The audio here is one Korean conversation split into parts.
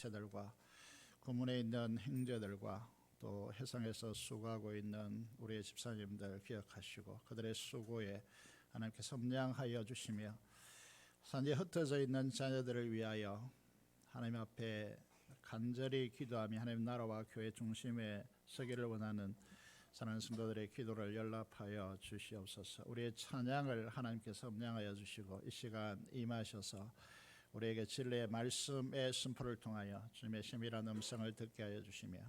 지체들과 구문에 있는 형제들과 또 해상에서 수고하고 있는 우리의 집사님들 기억하시고 그들의 수고에 하나님께 섬량하여 주시며 산지에 흩어져 있는 자녀들을 위하여 하나님 앞에 간절히 기도하며 하나님 나라와 교회 중심에 서기를 원하는 사랑하는 성도들의 기도를 연락하여 주시옵소서. 우리의 찬양을 하나님께 섬량하여 주시고 이 시간 임하셔서 우리에게 진리의 말씀의 선포를 통하여 주님의 세밀한 음성을 듣게 하여 주시며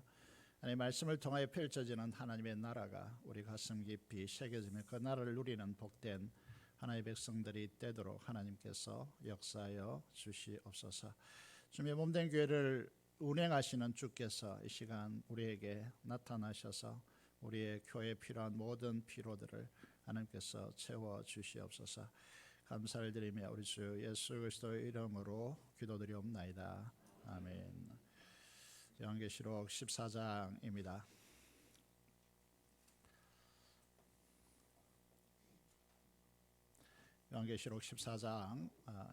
하나님의 말씀을 통하여 펼쳐지는 하나님의 나라가 우리 가슴 깊이 새겨지며 그 나라를 누리는 복된 하나님의 백성들이 되도록 하나님께서 역사하여 주시옵소서. 주님의 몸된 교회를 운행하시는 주께서 이 시간 우리에게 나타나셔서 우리의 교회에 필요한 모든 필요들을 하나님께서 채워 주시옵소서. 감사를 드리며 우리 주 예수 그리스도의 이름으로 기도드리옵나이다. 아멘. 요한계시록 14장입니다. 요한계시록 14장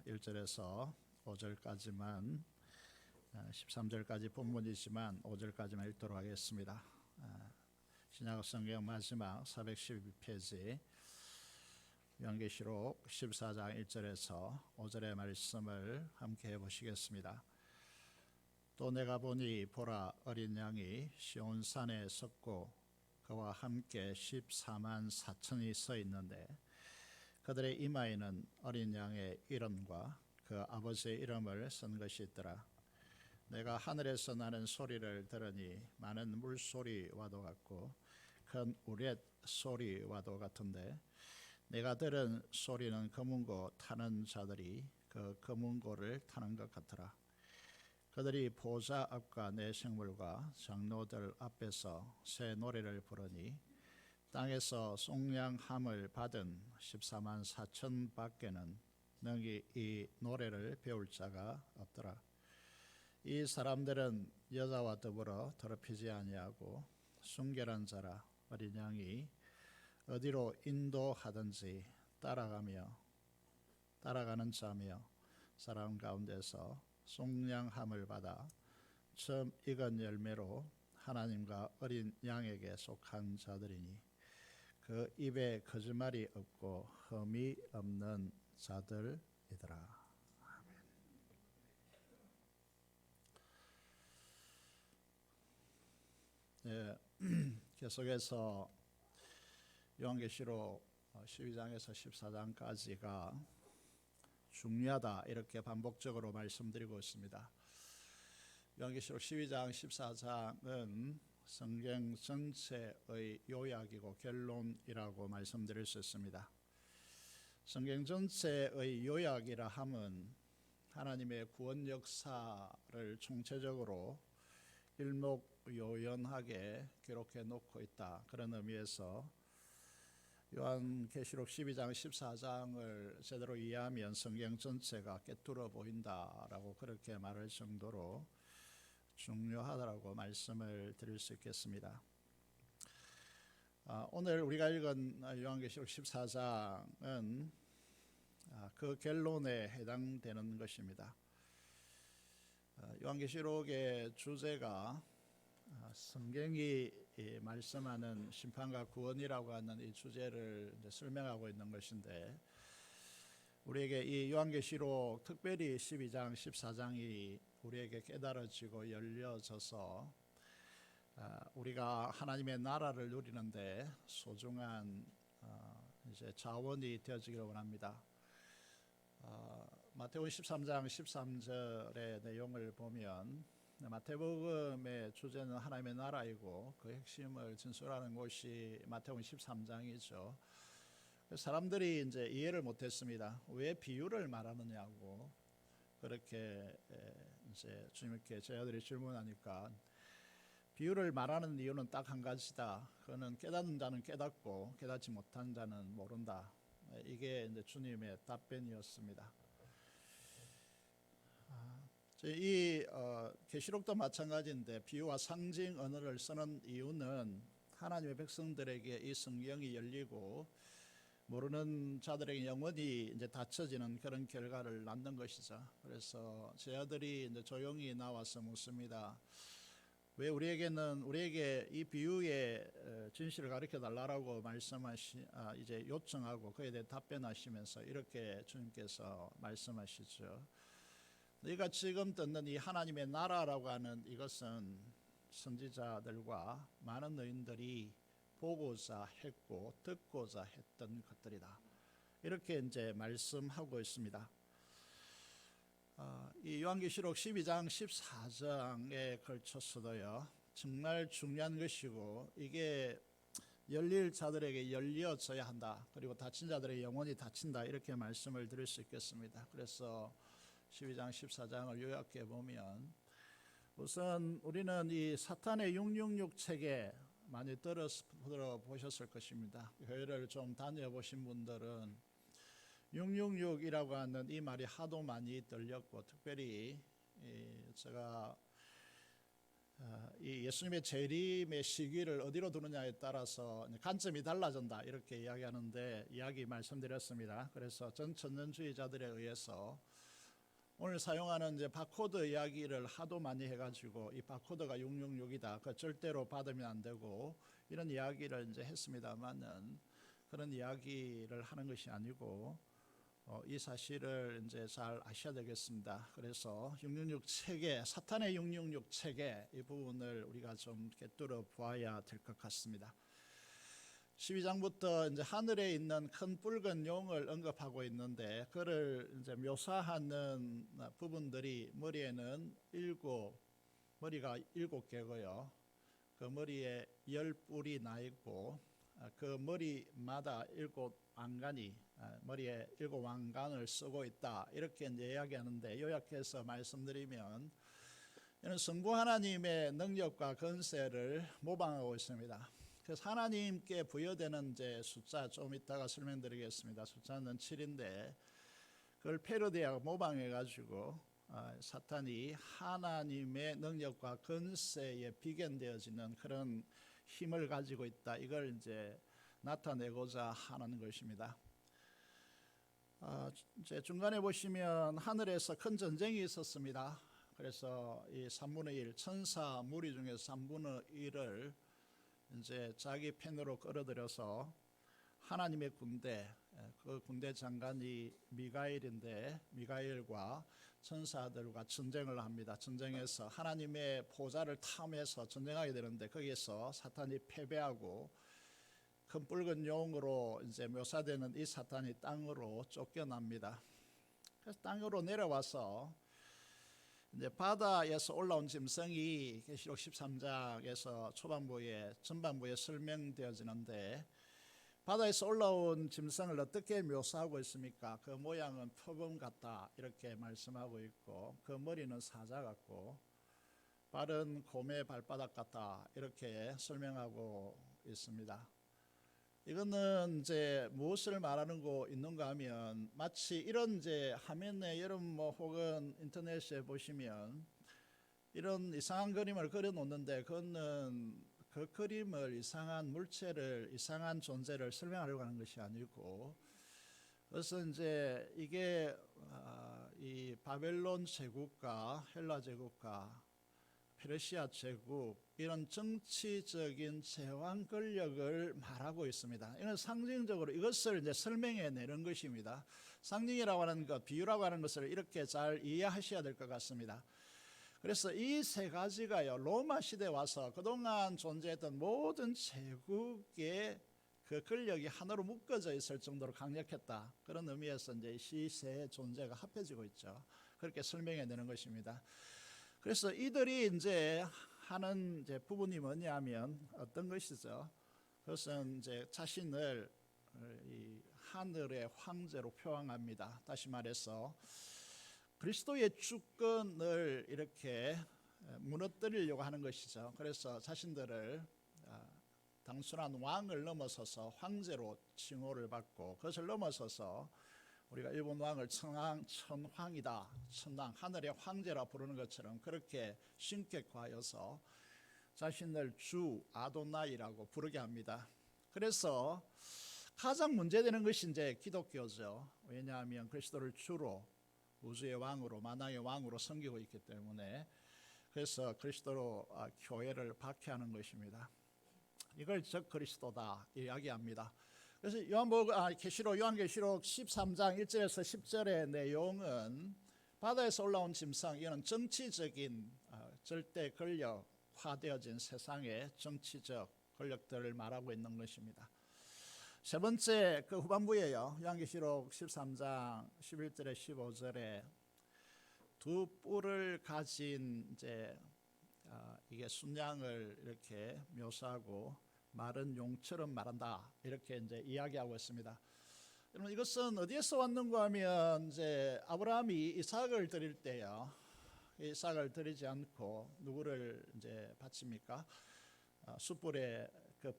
1절에서 5절까지만 13절까지 본문이지만 5절까지만 읽도록 하겠습니다. 신약 성경 마지막 412페이지 요한계시록 14장 1절에서 5절의 말씀을 함께 해보시겠습니다. 또 내가 보니 보라 어린 양이 시온 산에 섰고 그와 함께 14만 4천이 서 있는데 그들의 이마에는 어린 양의 이름과 그 아버지의 이름을 쓴 것이 있더라. 내가 하늘에서 나는 소리를 들으니 많은 물소리와도 같고 큰 우렛 소리와도 같은데 내가 들은 소리는 검은고 타는 자들이 그 검은고를 타는 것 같더라. 그들이 보좌 앞과 내 생물과 장로들 앞에서 새 노래를 부르니 땅에서 속량함을 받은 14만 4천 밖에는 능히 이 노래를 배울 자가 없더라. 이 사람들은 여자와 더불어 더럽히지 아니하고 순결한 자라. 어린 양이 어디로 인도하든지 따라가는 자며 사람 가운데서 속량함을 받아 처음 익은 열매로 하나님과 어린 양에게 속한 자들이니 그 입에 거짓말이 없고 흠이 없는 자들이더라. 네, 계속해서 요한계시록 12장에서 14장까지가 중요하다 이렇게 반복적으로 말씀드리고 있습니다. 요한계시록 12장 14장은 성경 전체의 요약이고 결론이라고 말씀드릴 수 있습니다. 성경 전체의 요약이라 함은 하나님의 구원 역사를 총체적으로 일목요연하게 기록해 놓고 있다. 그런 의미에서 요한계시록 12장 14장을 제대로 이해하면 성경 전체가 꿰뚫어 보인다라고 그렇게 말할 정도로 중요하다고 말씀을 드릴 수 있겠습니다. 오늘 우리가 읽은 요한계시록 14장은 그 결론에 해당되는 것입니다. 요한계시록의 주제가 성경이 말씀하는 심판과 구원이라고 하는 이 주제를 설명하고 있는 것인데 우리에게 이 요한계시록 특별히 12장 14장이 우리에게 깨달아지고 열려져서 우리가 하나님의 나라를 누리는데 소중한 이제 자원이 되어지기를 원합니다. 마태복음 13장 13절의 내용을 보면 마태복음의 주제는 하나님의 나라이고 그 핵심을 진술하는 곳이 마태복음 13장이죠. 사람들이 이제 이해를 못했습니다. 왜 비유를 말하느냐고 그렇게 이제 주님께 제자들이 질문하니까 비유를 말하는 이유는 딱 한 가지다. 그거는 깨닫는 자는 깨닫고 깨닫지 못한 자는 모른다. 이게 이제 주님의 답변이었습니다. 이 계시록도 마찬가지인데 비유와 상징 언어를 쓰는 이유는 하나님의 백성들에게 이 성경이 열리고 모르는 자들에게 영원히 이제 닫혀지는 그런 결과를 낳는 것이죠. 그래서 제 아들이 이제 조용히 나와서 묻습니다. 왜 우리에게 이 비유의 진실을 가르쳐 달라고 이제 요청하고 그에 대해 답변하시면서 이렇게 주님께서 말씀하시죠. 너희가 지금 듣는 이 하나님의 나라라고 하는 이것은 선지자들과 많은 의인들이 보고자 했고 듣고자 했던 것들이다. 이렇게 이제 말씀하고 있습니다. 이 요한계시록 12장 14장에 걸쳐서도요 정말 중요한 것이고 이게 열릴 자들에게 열려져야 한다. 그리고 닫힌 자들의 영혼이 닫힌다. 이렇게 말씀을 드릴 수 있겠습니다. 그래서 12장 14장을 요약해 보면 우선 우리는 이 사탄의 666 책에 많이 들어보셨을 것입니다. 교회를 좀 다녀보신 분들은 666이라고 하는 이 말이 하도 많이 들렸고 특별히 제가 이 예수님의 재림의 시기를 어디로 두느냐에 따라서 관점이 달라진다 이렇게 이야기 말씀드렸습니다. 그래서 전 천년주의자들에 의해서 오늘 사용하는 이제 바코드 이야기를 하도 많이 해가지고 이 바코드가 666이다. 그 절대로 받으면 안 되고 이런 이야기를 이제 했습니다만은 그런 이야기를 하는 것이 아니고 이 사실을 이제 잘 아셔야 되겠습니다. 그래서 666 책에 사탄의 666 책에 이 부분을 우리가 좀 꿰뚫어 보아야 될 것 같습니다. 12장부터 이제 하늘에 있는 큰 붉은 용을 언급하고 있는데 그를 이제 묘사하는 부분들이 머리가 7개고요. 그 머리에 10뿔이 나 있고 그 머리마다 7왕관이 머리에 7왕관을 쓰고 있다. 이렇게 이제 이야기하는데 요약해서 말씀드리면 이는 성부 하나님의 능력과 권세를 모방하고 있습니다. 그래서 하나님께 부여되는 이제 숫자 좀 이따가 설명드리겠습니다. 숫자는 7인데 그걸 패러디하고 모방해가지고 사탄이 하나님의 능력과 권세에 비견되어지는 그런 힘을 가지고 있다. 이걸 이제 나타내고자 하는 것입니다. 이제 중간에 보시면 하늘에서 큰 전쟁이 있었습니다. 그래서 이 3분의 1 천사 무리 중에서 3분의 1을 이제 자기 편으로 끌어들여서 하나님의 군대, 그 군대 장관이 미가엘인데 미가엘과 천사들과 전쟁을 합니다. 전쟁에서 하나님의 보좌를 탐해서 전쟁하게 되는데 거기에서 사탄이 패배하고 큰 붉은 용으로 이제 묘사되는 이 사탄이 땅으로 쫓겨납니다. 그래서 땅으로 내려와서 이제 바다에서 올라온 짐승이 계시록 13장에서 전반부에 설명되어지는데 바다에서 올라온 짐승을 어떻게 묘사하고 있습니까? 그 모양은 표범 같다 이렇게 말씀하고 있고 그 머리는 사자 같고 발은 곰의 발바닥 같다 이렇게 설명하고 있습니다. 이거는 이제 무엇을 말하는 거 있는가 하면 마치 이런 이제 화면에 여러분 혹은 인터넷에 보시면 이런 이상한 그림을 그려 놓는데 그거는 그 그림을 이상한 물체를 이상한 존재를 설명하려고 하는 것이 아니고 그래서 이제 이게 이 바벨론 제국과 헬라 제국과 페르시아 제국 이런 정치적인 제왕 권력을 말하고 있습니다. 이는 상징적으로 이것을 이제 설명해 내는 것입니다. 상징이라고 하는 것, 비유라고 하는 것을 이렇게 잘 이해하셔야 될 것 같습니다. 그래서 이 세 가지가요 로마 시대에 와서 그동안 존재했던 모든 제국의 그 권력이 하나로 묶어져 있을 정도로 강력했다. 그런 의미에서 이제 이 세 존재가 합해지고 있죠. 그렇게 설명해 내는 것입니다. 그래서 이들이 이제 하는 이제 부분이 뭐냐면 어떤 것이죠? 그것은 이제 자신을 이 하늘의 황제로 표방합니다. 다시 말해서 그리스도의 주권을 이렇게 무너뜨리려고 하는 것이죠. 그래서 자신들을 단순한 왕을 넘어서서 황제로 칭호를 받고 그것을 넘어서서 우리가 일본 왕을 천황이다, 천황, 하늘의 황제라 부르는 것처럼 그렇게 신격화하여서 자신을 주 아도나이라고 부르게 합니다. 그래서 가장 문제되는 것이 이제 기독교죠. 왜냐하면 그리스도를 주로 우주의 왕으로, 만왕의 왕으로 섬기고 있기 때문에, 그래서 그리스도로 교회를 박해하는 것입니다. 이걸 적 그리스도다 이야기합니다. 그래서 요한계시록 13장 1절에서 10절의 내용은 바다에서 올라온 짐승, 이는 정치적인 절대 권력화되어진 세상의 정치적 권력들을 말하고 있는 것입니다. 세 번째 그 후반부에요. 요한계시록 13장 11절에 15절에 두 뿔을 가진 이게 순양을 이렇게 묘사하고 마른 용처럼 말한다, 이렇게 이제 이야기하고 있습니다. 여러분, 이것은 어디에서 왔는가 하면 아브라함이 이삭을 드릴 때요, 이삭을 드리지 않고 누구를 이제 바칩니까? 숯불에 그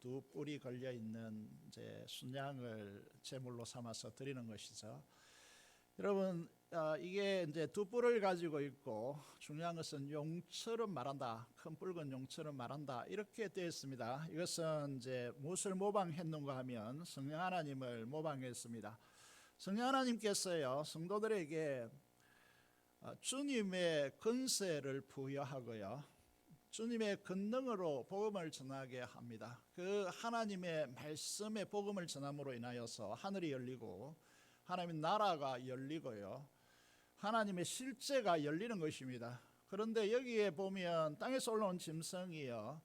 두 뿔이 걸려 있는 순양을 제물로 삼아서 드리는 것이죠. 여러분, 이게 이제 두 뿔을 가지고 있고 중요한 것은 용처럼 말한다, 큰 붉은 용처럼 말한다, 이렇게 되어 있습니다. 이것은 무엇을 모방했는가 하면 성령 하나님을 모방했습니다. 성령 하나님께서요, 성도들에게 주님의 권세를 부여하고요, 주님의 권능으로 복음을 전하게 합니다. 그 하나님의 말씀의 복음을 전함으로 인하여서 하늘이 열리고 하나님의 나라가 열리고요, 하나님의 실제가 열리는 것입니다. 그런데 여기에 보면 땅에서 올라온 짐승이요,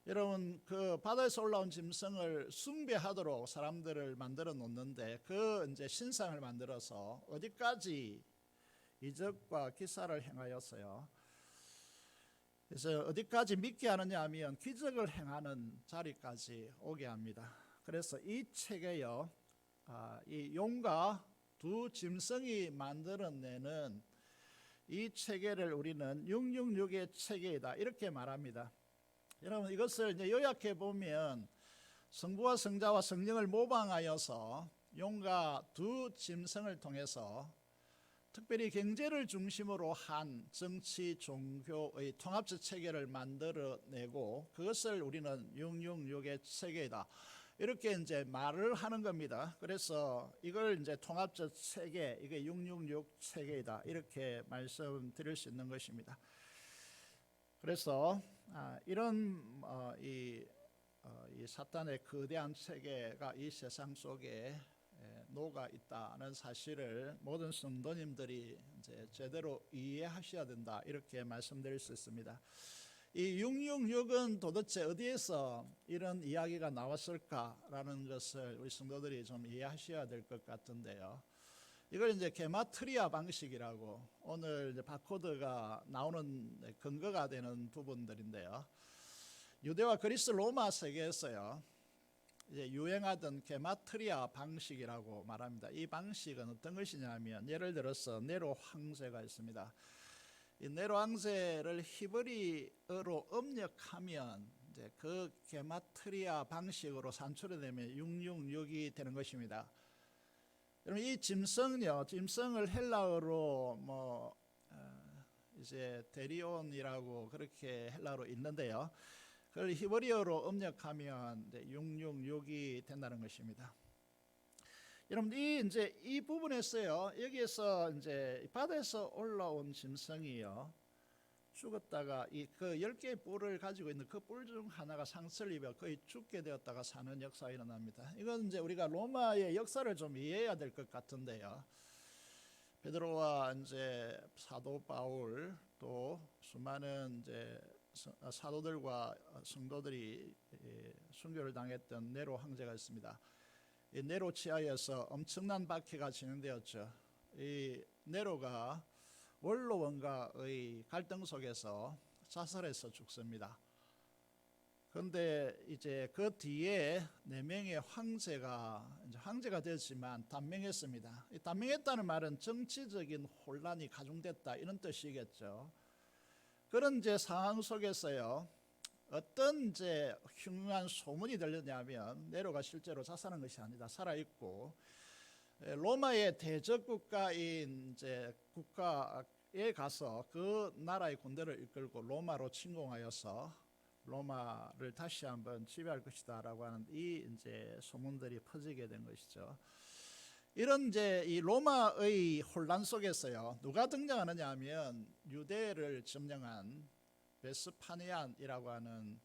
여러분, 그 바다에서 올라온 짐승을 숭배하도록 사람들을 만들어 놓는데, 그 신상을 만들어서 어디까지 이적과 기사를 행하였어요. 그래서 어디까지 믿게 하느냐 하면 기적을 행하는 자리까지 오게 합니다. 그래서 이 책에요, 이 용과 두 짐승이 만들어내는 이 체계를 우리는 666의 체계이다, 이렇게 말합니다. 여러분, 이것을 이제 요약해 보면 성부와 성자와 성령을 모방하여서 용과 두 짐승을 통해서 특별히 경제를 중심으로 한 정치 종교의 통합적 체계를 만들어내고, 그것을 우리는 666의 체계이다, 이렇게 이제 말을 하는 겁니다. 그래서 이걸 이제 통합적 체계, 이게 666 체계이다, 이렇게 말씀드릴 수 있는 것입니다. 그래서 이런 이 사탄의 거대한 체계가 이 세상 속에 녹아 있다는 사실을 모든 성도님들이 이제 제대로 이해하셔야 된다, 이렇게 말씀드릴 수 있습니다. 이 666은 도대체 어디에서 이런 이야기가 나왔을까라는 것을 우리 성도들이 좀 이해하셔야 될 것 같은데요. 이걸 이제 게마트리아 방식이라고, 오늘 이제 바코드가 나오는 근거가 되는 부분들인데요. 유대와 그리스 로마 세계에서요, 이제 유행하던 게마트리아 방식이라고 말합니다. 이 방식은 어떤 것이냐면, 예를 들어서 네로 황제가 있습니다. 이 네로 황제를 히브리어로 음력하면 이제 그 게마트리아 방식으로 산출이 되면 666이 되는 것입니다. 여러분, 이 짐승을 헬라어로 이제 데리온이라고 그렇게 헬라어로 있는데요, 그걸 히브리어로 음력하면 666이 된다는 것입니다. 여러분, 이 부분에서요, 여기에서 이제 바다에서 올라온 짐승이요, 죽었다가 그 10개의 뿔을 가지고 있는 그 뿔 중 하나가 상처를 입어 거의 죽게 되었다가 사는 역사가 일어납니다. 이건 이제 우리가 로마의 역사를 좀 이해해야 될 것 같은데요. 베드로와 이제 사도 바울, 또 수많은 이제 사도들과 성도들이 순교를 당했던 네로 황제가 있습니다. 이 네로 치하에서 엄청난 박해가 진행되었죠. 이 네로가 원로원과의 갈등 속에서 자살해서 죽습니다. 그런데 이제 그 뒤에 4명의 황제가 되었지만 단명했습니다. 이 단명했다는 말은 정치적인 혼란이 가중됐다, 이런 뜻이겠죠. 그런 이제 상황 속에서요, 어떤 이제 흉흉한 소문이 들렸냐면, 네로가 실제로 자살한 것이 아니다, 살아있고 로마의 대적 국가인 이제 국가에 가서 그 나라의 군대를 이끌고 로마로 침공하여서 로마를 다시 한번 지배할 것이다라고 하는 이 이제 소문들이 퍼지게 된 것이죠. 이런 이제 이 로마의 혼란 속에서요, 누가 등장하느냐 하면 유대를 점령한 베스파니안이라고 하는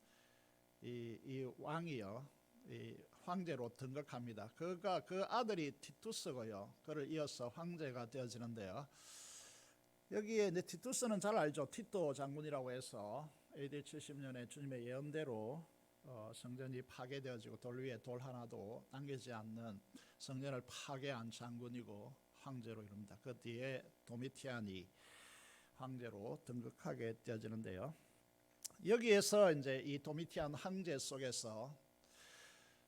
이 왕이요, 이 황제로 등극합니다. 그 아들이 티투스고요. 그를 이어서 황제가 되어지는데요. 여기에 이제 티투스는 잘 알죠. 티토 장군이라고 해서 AD 70년에 주님의 예언대로 성전이 파괴되어지고 돌 위에 돌 하나도 남기지 않는 성전을 파괴한 장군이고 황제로 이릅니다. 그 뒤에 도미티안이 황제로 등극하게 되어지는데요. 여기에서 이제 이 도미티안 황제 속에서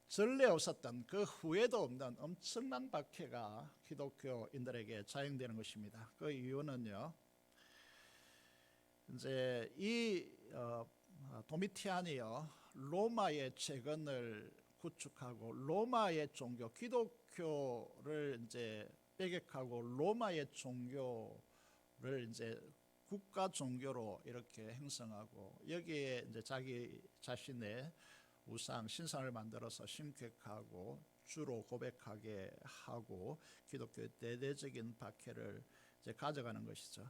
전례 없었던 그 후에도 없는 엄청난 박해가 기독교인들에게 자행되는 것입니다. 그 이유는요, 이제 이 도미티안이요, 로마의 재건을 구축하고 로마의 종교 기독교를 이제 배격하고 로마의 종교를 이제 국가 종교로 이렇게 형성하고 여기에 이제 자기 자신의 우상 신상을 만들어서 신격하고 주로 고백하게 하고 기독교의 대대적인 박해를 이제 가져가는 것이죠.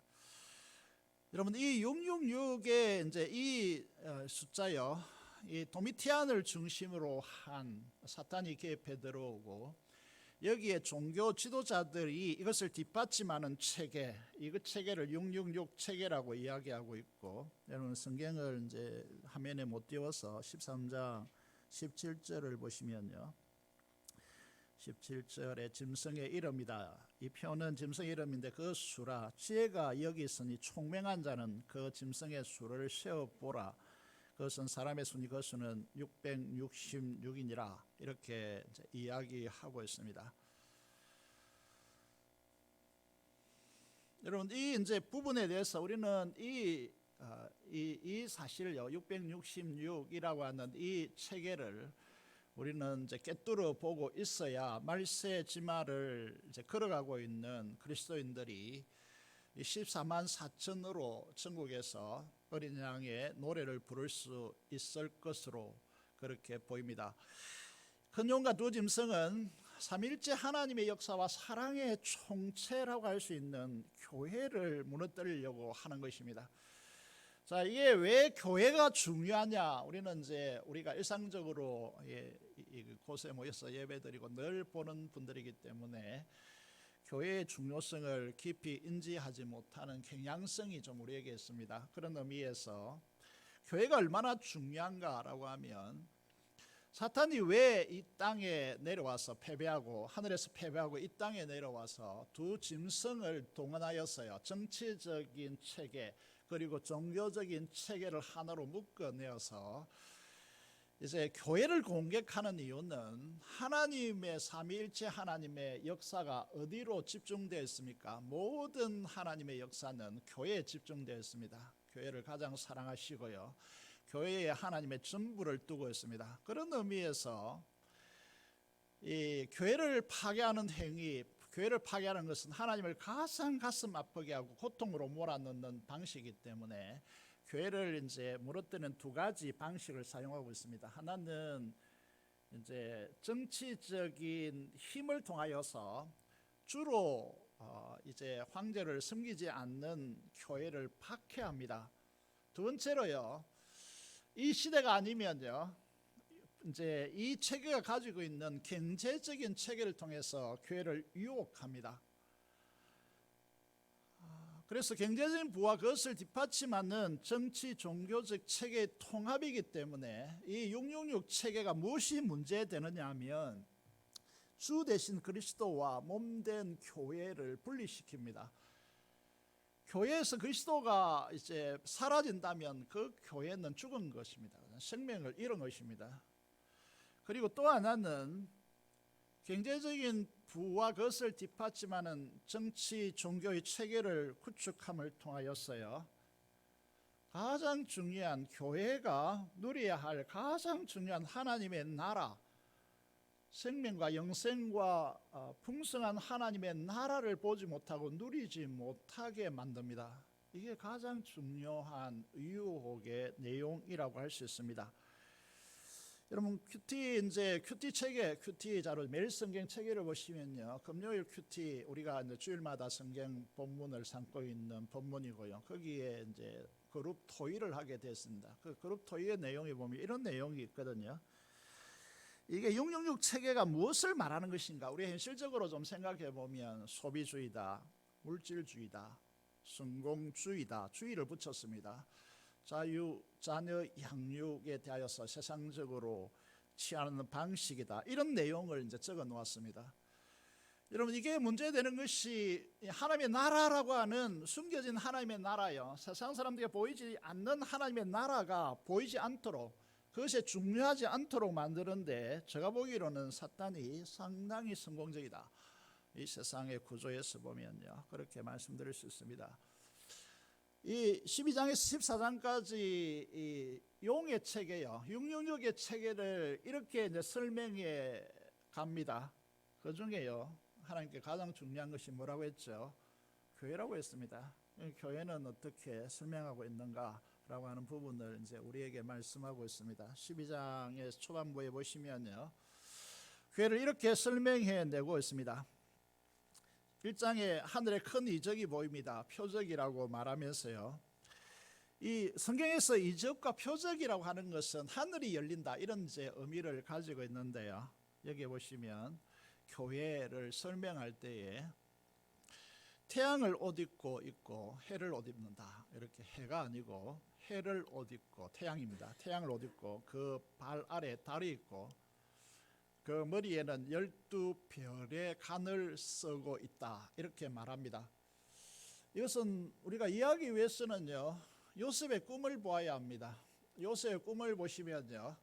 여러분, 이 666의 이제 이 숫자요, 이 도미티안을 중심으로 한 사탄이 개입해 들어오고 여기에 종교 지도자들이 이것을 뒷받침하는 체계, 이 체계를 666 체계라고 이야기하고 있고, 여러분 성경을 이제 화면에 못 띄워서 13장 17절을 보시면요, 17절에 짐승의 이름이다. 이 표는 짐승의 이름인데 그 수라, 지혜가 여기 있으니 총명한 자는 그 짐승의 수를 세어보라. 그것은 사람의 수니 그 수는 666이니라. 이렇게 이제 이야기하고 있습니다. 여러분, 이 이제 부분에 대해서 우리는 이 사실요, 666이라고 하는 이 체계를 우리는 이제 꿰뚫어 보고 있어야 말세 지마를 이제 걸어가고 있는 그리스도인들이 14만 4천으로 전국에서 어린 양의 노래를 부를 수 있을 것으로 그렇게 보입니다. 큰 용과 두 짐승은 삼일째 하나님의 역사와 사랑의 총체라고 할 수 있는 교회를 무너뜨리려고 하는 것입니다. 자, 이게 왜 교회가 중요하냐? 우리는 이제 우리가 일상적으로 곳에 모여서 예배드리고 늘 보는 분들이기 때문에 교회의 중요성을 깊이 인지하지 못하는 경향성이 좀 우리에게 있습니다. 그런 의미에서 교회가 얼마나 중요한가라고 하면, 사탄이 왜 이 땅에 내려와서 패배하고 하늘에서 패배하고 이 땅에 내려와서 두 짐승을 동원하였어요. 정치적인 체계 그리고 종교적인 체계를 하나로 묶어내어서 이제 교회를 공격하는 이유는 하나님의 삼위일체 하나님의 역사가 어디로 집중되어 있습니까? 모든 하나님의 역사는 교회에 집중되어 있습니다. 교회를 가장 사랑하시고요, 교회에 하나님의 전부를 두고 있습니다. 그런 의미에서 이 교회를 파괴하는 행위, 교회를 파괴하는 것은 하나님을 가장 가슴 아프게 하고 고통으로 몰아넣는 방식이기 때문에 교회를 이제 무너뜨리는 두 가지 방식을 사용하고 있습니다. 하나는 이제 정치적인 힘을 통하여서 주로 이제 황제를 섬기지 않는 교회를 박해합니다. 두 번째로요, 이 시대가 아니면요, 이제 이 체계가 가지고 있는 경제적인 체계를 통해서 교회를 유혹합니다. 그래서 경제적인 부와 그것을 뒷받침하는 정치 종교적 체계의 통합이기 때문에 이 666 체계가 무엇이 문제되느냐 하면 주 대신 그리스도와 몸된 교회를 분리시킵니다. 교회에서 그리스도가 이제 사라진다면 그 교회는 죽은 것입니다. 생명을 잃은 것입니다. 그리고 또 하나는 경제적인 부와 그것을 뒷받침하는 정치 종교의 체계를 구축함을 통하여서요, 가장 중요한 교회가 누려야 할 가장 중요한 하나님의 나라, 생명과 영생과 풍성한 하나님의 나라를 보지 못하고 누리지 못하게 만듭니다. 이게 가장 중요한 유혹의 내용이라고 할 수 있습니다. 여러분 큐티 체계, 큐티 자료 매일 성경 체계를 보시면요, 금요일 큐티 우리가 이제 주일마다 성경 본문을 삼고 있는 본문이고요. 거기에 이제 그룹 토의를 하게 됐습니다. 그 그룹 토의의 내용이 보면 이런 내용이 있거든요. 이게 666 체계가 무엇을 말하는 것인가? 우리 현실적으로 좀 생각해 보면 소비주의다, 물질주의다, 성공주의다, 주의를 붙였습니다. 자유, 자녀 양육에 대하여서 세상적으로 취하는 방식이다. 이런 내용을 이제 적어 놓았습니다. 여러분, 이게 문제되는 것이 하나님의 나라라고 하는 숨겨진 하나님의 나라요, 세상 사람들에게 보이지 않는 하나님의 나라가 보이지 않도록, 그것이 중요하지 않도록 만드는데, 제가 보기로는 사탄이 상당히 성공적이다. 이 세상의 구조에서 보면요, 그렇게 말씀드릴 수 있습니다. 이 12장에서 14장까지 이 용의 체계요, 666의 체계를 이렇게 이제 설명해 갑니다. 그 중에요, 하나님께 가장 중요한 것이 뭐라고 했죠? 교회라고 했습니다. 교회는 어떻게 설명하고 있는가라고 하는 부분을 이제 우리에게 말씀하고 있습니다. 12장의 초반부에 보시면요, 교회를 이렇게 설명해 내고 있습니다. 1장에 하늘에 큰 이적이 보입니다. 표적이라고 말하면서요, 이 성경에서 이적과 표적이라고 하는 것은 하늘이 열린다, 이런 이제 의미를 가지고 있는데요, 여기 보시면 교회를 설명할 때에 태양을 옷 입고 있고 해를 옷 입는다, 이렇게 해가 아니고 해를 옷 입고 태양입니다. 태양을 옷 입고 그 발 아래 달이 있고 그 머리에는 12별의 간을 쓰고 있다, 이렇게 말합니다. 이것은 우리가 이해하기 위해서는요, 요셉의 꿈을 보아야 합니다. 요셉의 꿈을 보시면요,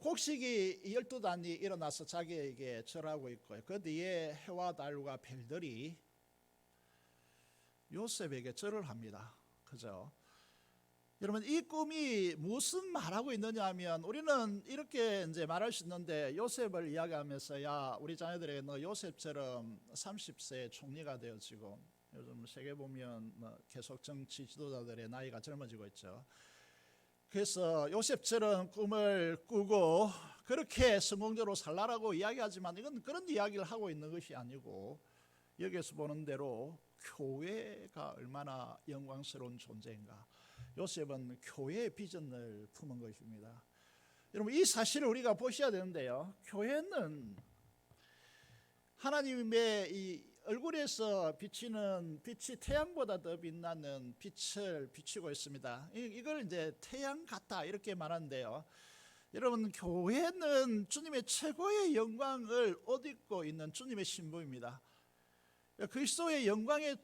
곡식이 12단이 일어나서 자기에게 절하고 있고요, 그 뒤에 해와 달과 별들이 요셉에게 절을 합니다. 그죠? 여러분, 이 꿈이 무슨 말하고 있느냐 하면, 우리는 이렇게 이제 말할 수 있는데, 요셉을 이야기하면서 야, 우리 자녀들에게 너 요셉처럼 30세 총리가 되어지고, 요즘 세계 보면 계속 정치 지도자들의 나이가 젊어지고 있죠. 그래서 요셉처럼 꿈을 꾸고 그렇게 성공적으로 살라라고 이야기하지만, 이건 그런 이야기를 하고 있는 것이 아니고, 여기에서 보는 대로 교회가 얼마나 영광스러운 존재인가, 요셉은 교회의 비전을 품은 것입니다. 여러분, 이 사실을 우리가 보셔야 되는데요, 교회는 하나님의 이 얼굴에서 비치는 빛이 태양보다 더 빛나는 빛을 비추고 있습니다. 이걸 이제 태양 같다, 이렇게 말하는데요, 여러분, 교회는 주님의 최고의 영광을 옷 입고 있는 주님의 신부입니다. 그리스도의 영광에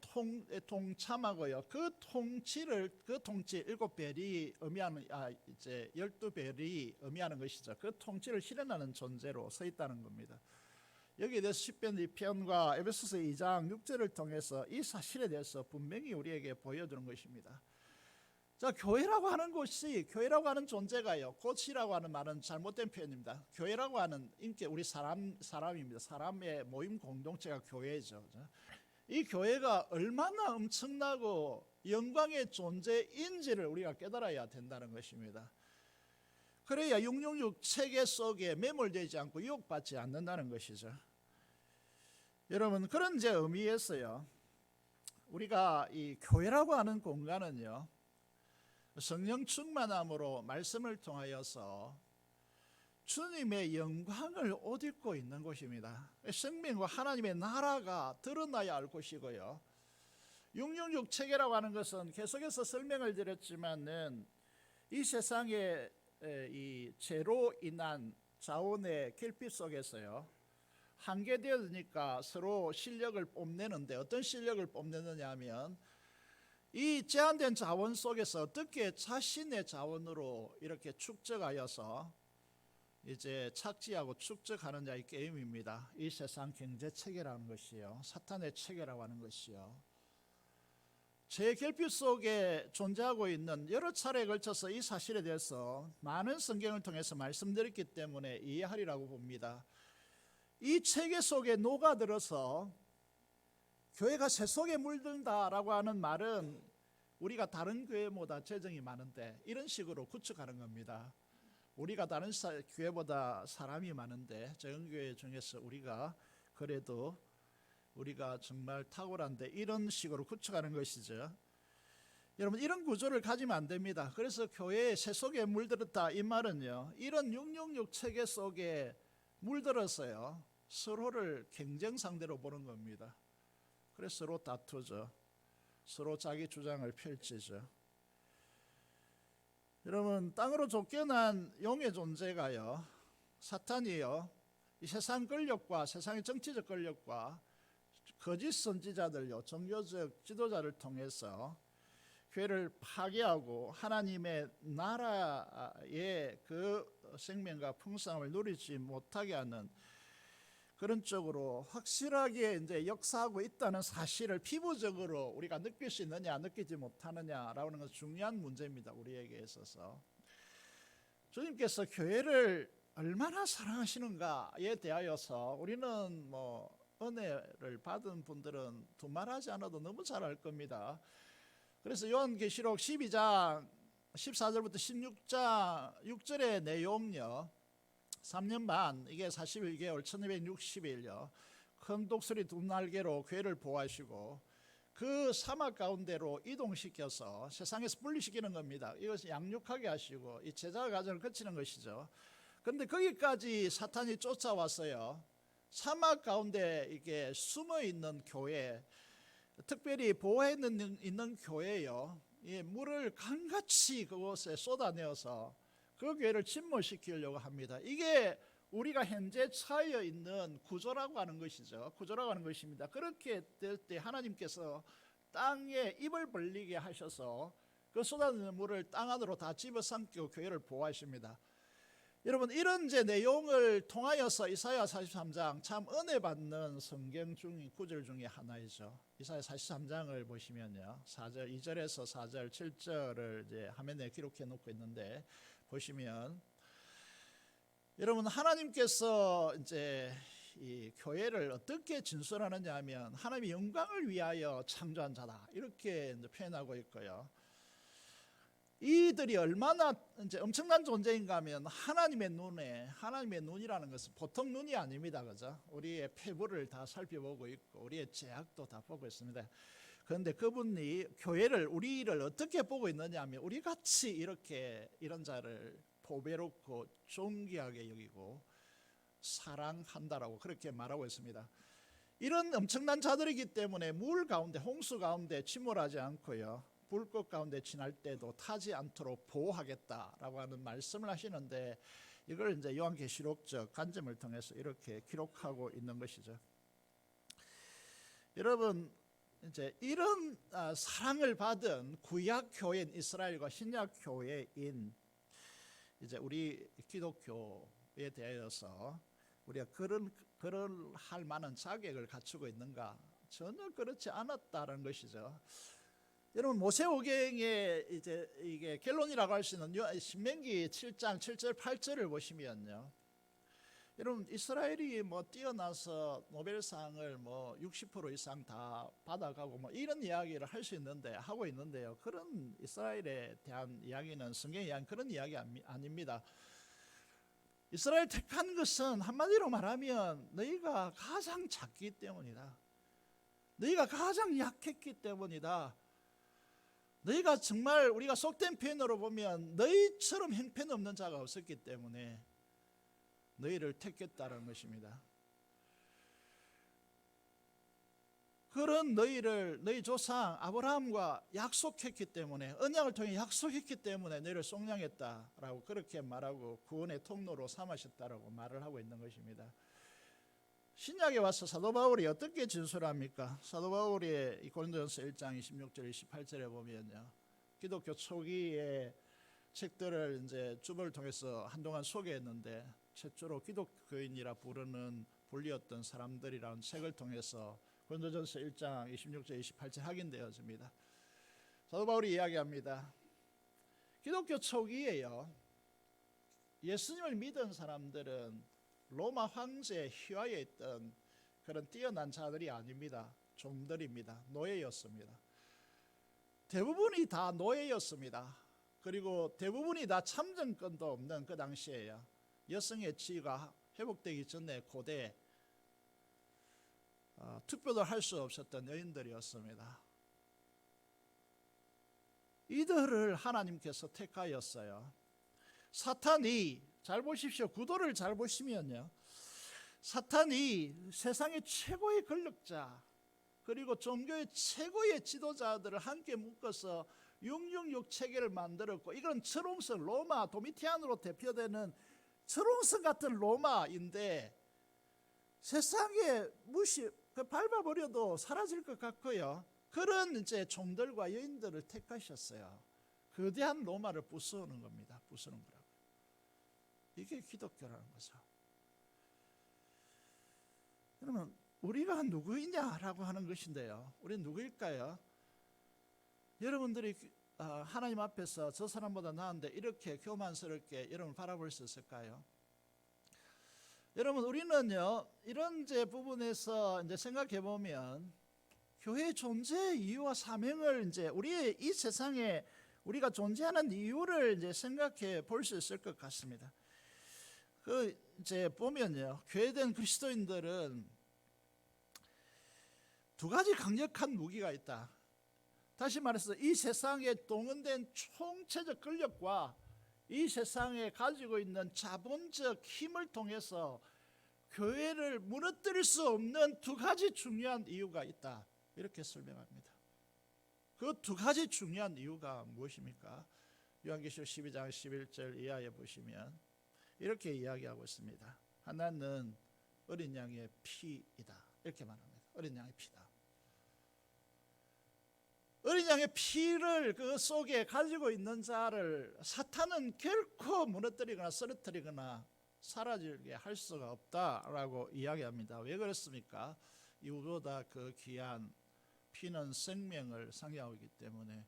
동참하고요, 그 통치 7별이 의미하는, 이제 12별이 의미하는 것이죠. 그 통치를 실현하는 존재로 서 있다는 겁니다. 여기에 대해서 시편 2편과 에베소서 2장 6절을 통해서 이 사실에 대해서 분명히 우리에게 보여주는 것입니다. 자, 교회라고 하는 것이, 교회라고 하는 존재가요, 꽃이라고 하는 말은 잘못된 표현입니다. 교회라고 하는 인격, 우리 사람입니다. 사람의 모임 공동체가 교회죠. 이 교회가 얼마나 엄청나고 영광의 존재인지를 우리가 깨달아야 된다는 것입니다. 그래야 666 체계 속에 매몰되지 않고 유혹받지 않는다는 것이죠. 여러분, 그런 제 의미에서요, 우리가 이 교회라고 하는 공간은요, 성령 충만함으로 말씀을 통하여서 주님의 영광을 옷 입고 있는 곳입니다. 생명과 하나님의 나라가 드러나야 할 곳이고요, 666 체계라고 하는 것은 계속해서 설명을 드렸지만은, 이 세상에 이 죄로 인한 자원의 결핍 속에서요, 한계되어지니까 서로 실력을 뽐내는데, 어떤 실력을 뽐내느냐 하면, 이 제한된 자원 속에서 어떻게 자신의 자원으로 이렇게 축적하여서 이제 착지하고 축적하느냐의 게임입니다. 이 세상 경제 체계라는 것이요, 사탄의 체계라고 하는 것이요, 제 결핍 속에 존재하고 있는, 여러 차례에 걸쳐서 이 사실에 대해서 많은 성경을 통해서 말씀드렸기 때문에 이해하리라고 봅니다. 이 체계 속에 녹아들어서 교회가 새 속에 물든다라고 하는 말은 우리가 다른 교회보다 재정이 많은데 이런 식으로 구축하는 겁니다. 우리가 다른 교회보다 사람이 많은데 작은 교회 중에서 우리가 그래도 우리가 정말 탁월한데 이런 식으로 구축하는 것이죠. 여러분, 이런 구조를 가지면 안 됩니다. 그래서 교회에 새 속에 물들었다 이 말은요, 이런 666 체계 속에 물들었어요. 서로를 경쟁 상대로 보는 겁니다. 그래서 서로 다투죠. 서로 자기 주장을 펼치죠. 여러분, 땅으로 쫓겨난 용의 존재가요, 사탄이요, 이 세상 권력과 세상의 정치적 권력과 거짓 선지자들요, 종교적 지도자를 통해서 교회를 파괴하고 하나님의 나라의 그 생명과 풍성함을 누리지 못하게 하는 그런 쪽으로 확실하게 이제 역사하고 있다는 사실을 피부적으로 우리가 느낄 수 있느냐 느끼지 못하느냐라는 것은 중요한 문제입니다. 우리에게 있어서 주님께서 교회를 얼마나 사랑하시는가에 대하여서 우리는 뭐 은혜를 받은 분들은 두말하지 않아도 너무 잘 알 겁니다. 그래서 요한계시록 12장 14절부터 16장 6절의 내용요, 3년 반, 이게 41개월 1260일요, 큰 독수리 두 날개로 교회를 보호하시고 그 사막 가운데로 이동시켜서 세상에서 분리시키는 겁니다. 이것을 양육하게 하시고 이 제자 과정을 거치는 것이죠. 그런데 거기까지 사탄이 쫓아왔어요. 사막 가운데 이게 숨어 있는 교회, 특별히 보호해 있는 교회요, 이 물을 강같이 그곳에 쏟아내어서 그 교회를 침몰시키려고 합니다. 이게 우리가 현재 처해 있는 구조라고 하는 것이죠. 구조라고 하는 것입니다. 그렇게 될 때 하나님께서 땅에 입을 벌리게 하셔서 그 쏟아내는 물을 땅 안으로 다 집어삼키고 교회를 보호하십니다. 여러분, 이런 이제 내용을 통하여서 이사야 43장 참 은혜 받는 성경 중 구절 중에 하나이죠. 이사야 43장을 보시면요, 4절, 2절에서 4절, 7절을 이제 화면에 기록해 놓고 있는데 보시면, 여러분, 하나님께서 이제 이 교회를 어떻게 진술하느냐 하면 하나님의 영광을 위하여 창조한 자다 이렇게 이제 표현하고 있고요. 이들이 얼마나 이제 엄청난 존재인가 하면 하나님의 눈이라는 것은 보통 눈이 아닙니다. 그죠? 우리의 폐부를 다 살펴보고 있고 우리의 제약도 다 보고 있습니다. 그런데 그분이 교회를, 우리를 어떻게 보고 있느냐 하면 우리 같이 이렇게 이런 자를 보배롭고 존귀하게 여기고 사랑한다라고 그렇게 말하고 있습니다. 이런 엄청난 자들이기 때문에 물 가운데, 홍수 가운데 침몰하지 않고요, 불꽃 가운데 지날 때도 타지 않도록 보호하겠다라고 하는 말씀을 하시는데, 이걸 이제 요한계시록적 관점을 통해서 이렇게 기록하고 있는 것이죠. 여러분, 이제 이런 사랑을 받은 구약 교회인 이스라엘과 신약 교회인 이제 우리 기독교에 대해서 우리가 그럴 할 만한 자격을 갖추고 있는가? 전혀 그렇지 않았다는 것이죠. 여러분, 모세오경의 이제 이게 결론이라고 할 수 있는 신명기 7장 7절 8절을 보시면요, 여러분, 이스라엘이 뭐 뛰어나서 노벨상을 뭐 60% 이상 다 받아가고 뭐 이런 이야기를 할 수 있는데 하고 있는데요, 그런 이스라엘에 대한 이야기는 성경에 의한 그런 이야기 아닙니다. 이스라엘 택한 것은 한마디로 말하면 너희가 가장 작기 때문이다. 너희가 가장 약했기 때문이다. 너희가 정말, 우리가 속된 표현으로 보면 너희처럼 형편없는 자가 없었기 때문에 너희를 택했다는 것입니다. 그런 너희를 너희 조상 아브라함과 약속했기 때문에, 언약을 통해 약속했기 때문에 너희를 속량했다라고 그렇게 말하고 구원의 통로로 삼으셨다라고 말을 하고 있는 것입니다. 신약에 와서 사도 바울이 어떻게 진술합니까? 사도 바울이 고린도전서 1장 26절 28절에 보면요, 기독교 초기의 책들을 이제 주보를 통해서 한동안 소개했는데 최초로 기독교인이라 부르는 불리었던 사람들이라는 책을 통해서 고린도전서 1장 26절 28절 확인되어집니다. 사도 바울이 이야기합니다. 기독교 초기에요, 예수님을 믿은 사람들은 로마 황제의 휘하에 있던 그런 뛰어난 자들이 아닙니다. 종들입니다. 노예였습니다. 대부분이 다 노예였습니다. 그리고 대부분이 다 참정권도 없는 그 당시에요. 여성의 지위가 회복되기 전에 고대 투표도 할 수 없었던 여인들이었습니다. 이들을 하나님께서 택하였어요. 사탄이, 잘 보십시오. 구도를 잘 보시면요, 사탄이 세상의 최고의 권력자 그리고 종교의 최고의 지도자들을 함께 묶어서 666 체계를 만들었고, 이건 철옹성 로마 도미티안으로 대표되는 철옹성 같은 로마인데, 세상에 밟아버려도 사라질 것 같고요, 그런 이제 종들과 여인들을 택하셨어요. 거대한 로마를 부수는 겁니다. 부수는 거라고. 이게 기독교라는 거죠. 그러면 우리가 누구이냐라고 하는 것인데요, 우리는 누구일까요? 여러분들이 하나님 앞에서 저 사람보다 나은데 이렇게 교만스럽게 여러분 바라볼 수 있을까요? 여러분, 우리는요, 이런 이제 부분에서 이제 생각해 보면 교회의 존재 이유와 사명을 이제 우리의 이 세상에 우리가 존재하는 이유를 이제 생각해 볼 수 있을 것 같습니다. 이제 보면요, 교회된 그리스도인들은 두 가지 강력한 무기가 있다. 다시 말해서 이 세상에 동원된 총체적 권력과 이 세상에 가지고 있는 자본적 힘을 통해서 교회를 무너뜨릴 수 없는 두 가지 중요한 이유가 있다. 이렇게 설명합니다. 그 두 가지 중요한 이유가 무엇입니까? 요한계시록 12장 11절 이하에 보시면 이렇게 이야기하고 있습니다. 하나는 어린 양의 피이다. 이렇게 말합니다. 어린 양의 피다. 어린 양의 피를 그 속에 가지고 있는 자를 사탄은 결코 무너뜨리거나 쓰러뜨리거나 사라지게 할 수가 없다라고 이야기합니다. 왜 그렇습니까? 이보다 그 귀한 피는 생명을 상징하고 있기 때문에,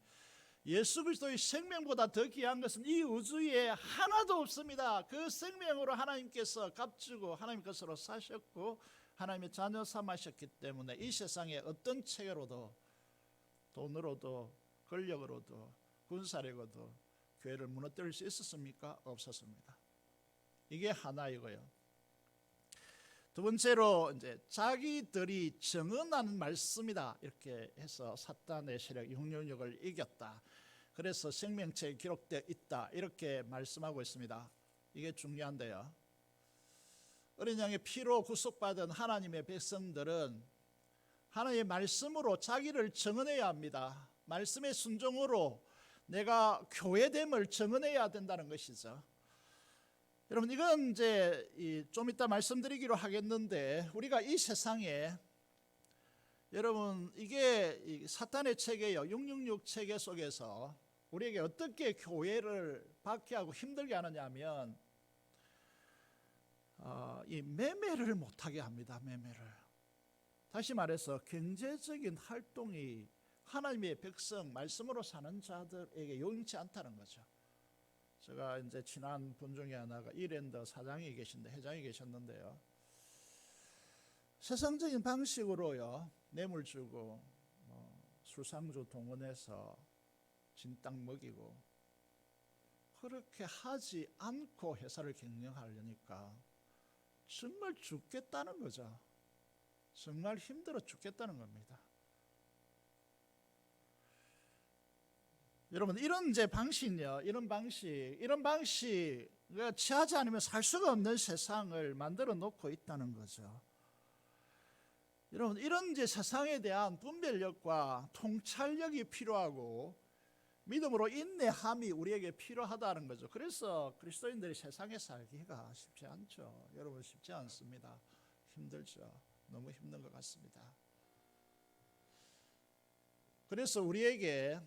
예수 그리스도의 생명보다 더 귀한 것은 이 우주에 하나도 없습니다. 그 생명으로 하나님께서 값주고 하나님 것으로 사셨고 하나님의 자녀 삼으셨기 때문에 이 세상에 어떤 체계로도, 돈으로도 권력으로도 군사력으로도 교회를 무너뜨릴 수 있었습니까? 없었습니다. 이게 하나이고요. 두 번째로 이제 자기들이 정언하는 말씀이다. 이렇게 해서 사탄의 세력 666을 이겼다. 그래서 생명체에 기록되어 있다. 이렇게 말씀하고 있습니다. 이게 중요한데요, 어린 양의 피로 구속받은 하나님의 백성들은 하나님의 말씀으로 자기를 정언해야 합니다. 말씀의 순종으로 내가 교회됨을 정언해야 된다는 것이죠. 여러분, 이건 이제 좀 이따 말씀드리기로 하겠는데, 우리가 이 세상에, 여러분, 이게 사탄의 체계요, 666 체계 속에서 우리에게 어떻게 교회를 박해하고 힘들게 하느냐 하면 이 매매를 못하게 합니다. 매매를. 다시 말해서 경제적인 활동이 하나님의 백성, 말씀으로 사는 자들에게 용이치 않다는 거죠. 제가 이제 친한 분 중에 하나가 이랜드 사장이 계신데, 회장이 계셨는데요, 세상적인 방식으로요, 뇌물 주고 술상주 동원해서 진땅 먹이고, 그렇게 하지 않고 회사를 경영하려니까 정말 죽겠다는 거죠. 정말 힘들어 죽겠다는 겁니다. 여러분, 이런 이제 방식이요, 이런 방식을 취하지 않으면 살 수가 없는 세상을 만들어 놓고 있다는 거죠. 여러분, 이런 이제 세상에 대한 분별력과 통찰력이 필요하고 믿음으로 인내함이 우리에게 필요하다는 거죠. 그래서 그리스도인들이 세상에 살기가 쉽지 않죠. 여러분, 쉽지 않습니다. 힘들죠. 너무 힘든 것 같습니다. 그래서 우리에게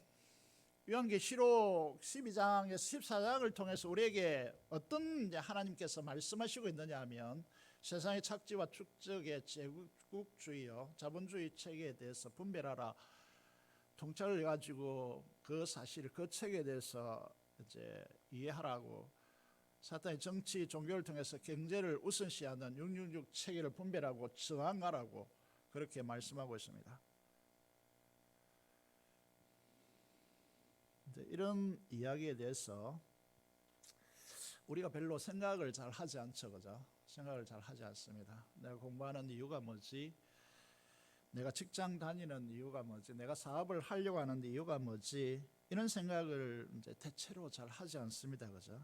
요한계시록 12장에서 14장을 통해서 우리에게 어떤 하나님께서 말씀하시고 있느냐 하면, 세상의 착지와 축적의 제국주의요, 자본주의 체계에 대해서 분별하라, 통찰을 가지고 그 사실, 그 체계에 대해서 이제 이해하라고, 사탄의 정치, 종교를 통해서 경제를 우선시하는 666 체계를 분별하고 저항하라고 그렇게 말씀하고 있습니다. 이런 이야기에 대해서 우리가 별로 생각을 잘 하지 않죠, 그죠? 생각을 잘 하지 않습니다. 내가 공부하는 이유가 뭐지? 내가 직장 다니는 이유가 뭐지? 내가 사업을 하려고 하는 이유가 뭐지? 이런 생각을 이제 대체로 잘 하지 않습니다, 그죠?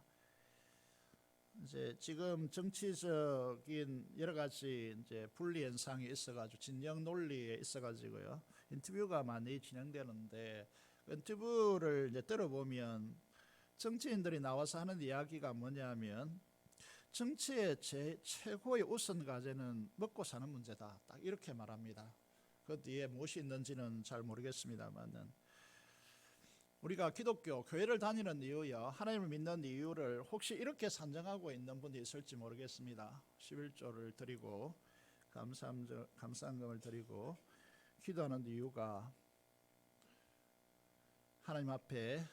이제 지금 정치적인 여러 가지 이제 분리 현상이 있어가지고 진영 논리에 있어가지고요, 인터뷰가 많이 진행되는데 인터뷰를 이제 들어보면 정치인들이 나와서 하는 이야기가 뭐냐면 정치의 최고의 우선 과제는 먹고 사는 문제다, 딱 이렇게 말합니다. 그 뒤에 무엇이 있는지는 잘 모르겠습니다만은 우리가 기독교 교회를 다니는 이유요, 하나님을 믿는 이유를 혹시 이렇게 산정하고 있는 분이 있을지 모르겠습니다. 11조를 드리고 감사함을 드리고 기도하는 이유가 하나님 앞에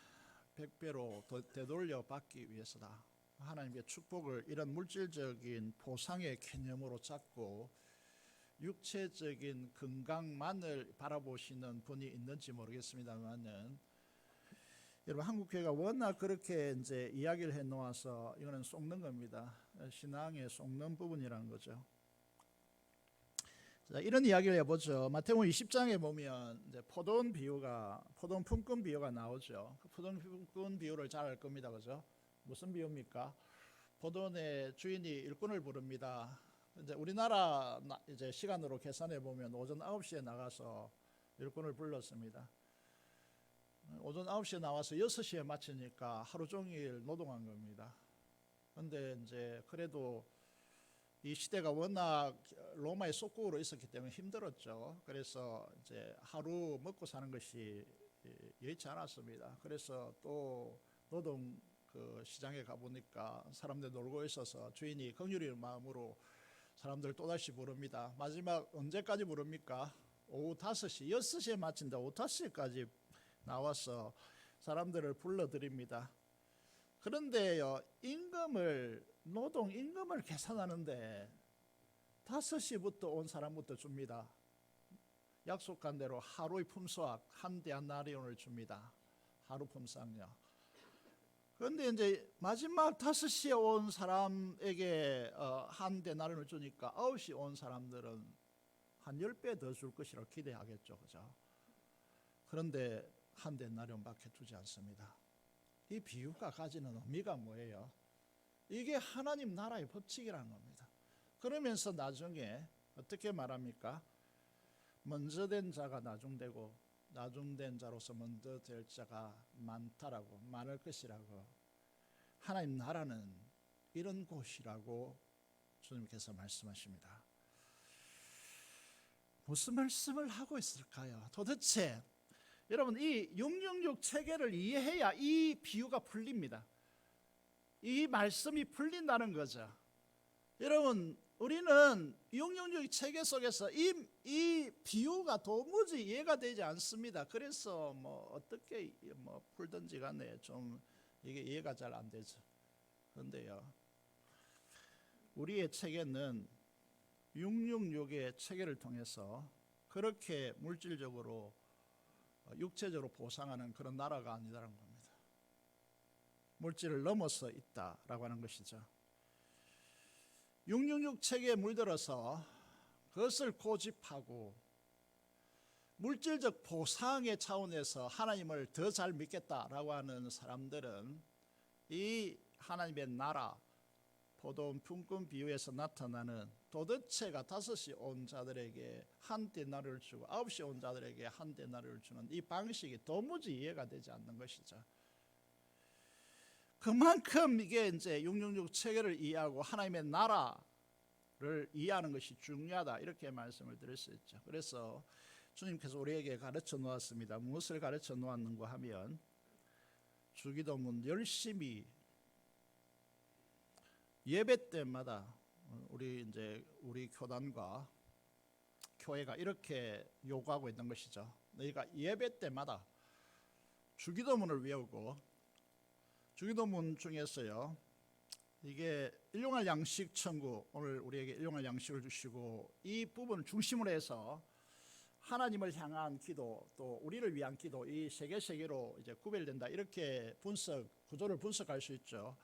100배로 되돌려 받기 위해서다. 하나님의 축복을 이런 물질적인 보상의 개념으로 잡고 육체적인 건강만을 바라보시는 분이 있는지 모르겠습니다만은, 여러분 한국 교회가 워낙 그렇게 이제 이야기를 해 놓아서 이거는 속는 겁니다. 신앙에 속는 부분이라는 거죠. 자, 이런 이야기를 해보죠. 마태복음 20장에 보면 이제 포도원 품꾼 비유가 나오죠. 그 포도원 품꾼 비유를 잘 알 겁니다, 그죠? 무슨 비유입니까? 포도원의 주인이 일꾼을 부릅니다. 이제 우리나라 이제 시간으로 계산해 보면 오전 9시에 나가서 일꾼을 불렀습니다. 오전 9시에 나와서 6시에 마치니까 하루 종일 노동한 겁니다. 그런데 이제 그래도 이 시대가 워낙 로마의 속국으로 있었기 때문에 힘들었죠. 그래서 이제 하루 먹고 사는 것이 여의치 않았습니다. 그래서 또 노동 그 시장에 가보니까 사람들 놀고 있어서 주인이 긍휼의 마음으로 사람들 또다시 부릅니다. 마지막 언제까지 부릅니까? 오후 5시, 6시에 마친다. 오후 5시까지 나와서 사람들을 불러드립니다. 그런데요, 노동 임금을 계산하는데 5시부터 온 사람부터 줍니다. 약속한 대로 하루의 품삯 한 데나리온을 줍니다. 하루 품삯요. 그런데 이제 마지막 5시에 온 사람에게 한 데나리온을 주니까 9시 온 사람들은 한 10배 더 줄 것이라고 기대하겠죠, 그죠? 그런데 한 데나리온밖에 주지 않습니다. 이 비유가 가지는 의미가 뭐예요? 이게 하나님 나라의 법칙이라는 겁니다. 그러면서 나중에 어떻게 말합니까? 먼저 된 자가 나중되고 나중된 자로서 먼저 될 자가 많다라고, 많을 것이라고. 하나님 나라는 이런 곳이라고 주님께서 말씀하십니다. 무슨 말씀을 하고 있을까요? 도대체 여러분, 이 666 체계를 이해해야 이 비유가 풀립니다. 이 말씀이 풀린다는 거죠. 여러분, 우리는 666 체계 속에서 이 비유가 도무지 이해가 되지 않습니다. 그래서 어떻게 풀든지 간에 좀 이게 이해가 잘 안 되죠. 그런데요, 우리의 체계는 666의 체계를 통해서 그렇게 물질적으로 육체적으로 보상하는 그런 나라가 아니라는 겁니다. 물질을 넘어서 있다라고 하는 것이죠. 666 체계에 물들어서 그것을 고집하고 물질적 보상의 차원에서 하나님을 더 잘 믿겠다라고 하는 사람들은 이 하나님의 나라, 포도원 품꾼 비유에서 나타나는 도대체가 5시 온 자들에게 한 데나리온을 주고 9시 온 자들에게 한 데나리온을 주는 이 방식이 도무지 이해가 되지 않는 것이죠. 그만큼 이게 이제 666 체계를 이해하고 하나님의 나라를 이해하는 것이 중요하다, 이렇게 말씀을 드릴 수 있죠. 그래서 주님께서 우리에게 가르쳐 놓았습니다. 무엇을 가르쳐 놓았는가 하면 주기도문 열심히 예배 때마다 우리 교단과 교회가 이렇게 요구하고 있는 것이죠. 너희가 예배 때마다 주기도문을 외우고, 주기도문 중에서요, 이게 일용할 양식 천국, 오늘 우리에게 일용할 양식을 주시고 이 부분을 중심으로 해서 하나님을 향한 기도, 또 우리를 위한 기도, 이 세 개로 이제 구별된다. 이렇게 구조를 분석할 수 있죠.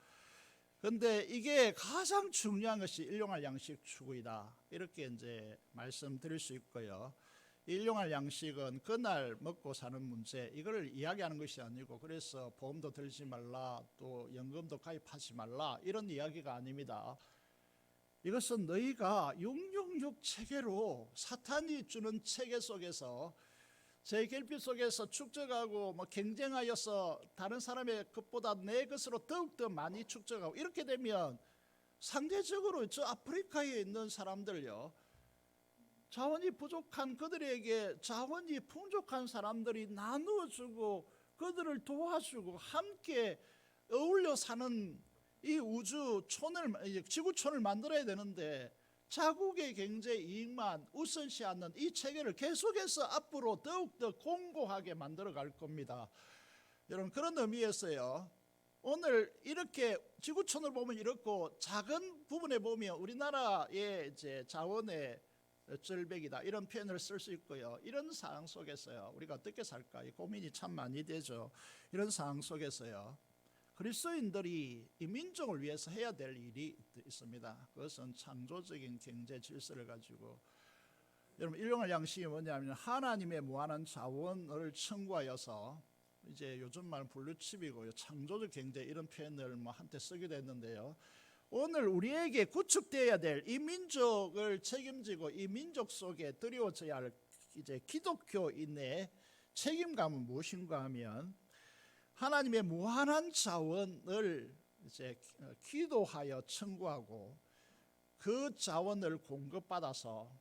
그런데 이게 가장 중요한 것이 일용할 양식 추구이다. 이렇게 이제 말씀드릴 수 있고요. 일용할 양식은 그날 먹고 사는 문제, 이걸 이야기하는 것이 아니고, 그래서 보험도 들지 말라, 또 연금도 가입하지 말라, 이런 이야기가 아닙니다. 이것은 너희가 666 체계로, 사탄이 주는 체계 속에서, 제 결핍 속에서 축적하고 경쟁하여서 다른 사람의 것보다 내 것으로 더욱더 많이 축적하고, 이렇게 되면 상대적으로 저 아프리카에 있는 사람들요, 자원이 부족한 그들에게 자원이 풍족한 사람들이 나누어주고 그들을 도와주고 함께 어울려 사는 이 지구촌을 만들어야 되는데, 자국의 경제 이익만 우선시하는 이 체계를 계속해서 앞으로 더욱더 공고하게 만들어 갈 겁니다. 여러분, 그런 의미에서요, 오늘 이렇게 지구촌을 보면 이렇고, 작은 부분에 보면 우리나라의 이제 자원의 절벽이다, 이런 표현을 쓸 수 있고요. 이런 상황 속에서요, 우리가 어떻게 살까, 이 고민이 참 많이 되죠. 이런 상황 속에서요, 그리스도인들이 이 민족을 위해서 해야 될 일이 있습니다. 그것은 창조적인 경제 질서를 가지고, 여러분, 일용할 양식이 뭐냐면 하나님의 무한한 자원을 청구하여서, 이제 요즘 말 블루칩이고요, 창조적 경제, 이런 표현을 한때 쓰기도 했는데요. 오늘 우리에게 구축되어야 될 이 민족을 책임지고 이 민족 속에 드리워져야 할 이제 기독교인의 책임감은 무엇인가 하면, 하나님의 무한한 자원을 이제 기도하여 청구하고 그 자원을 공급받아서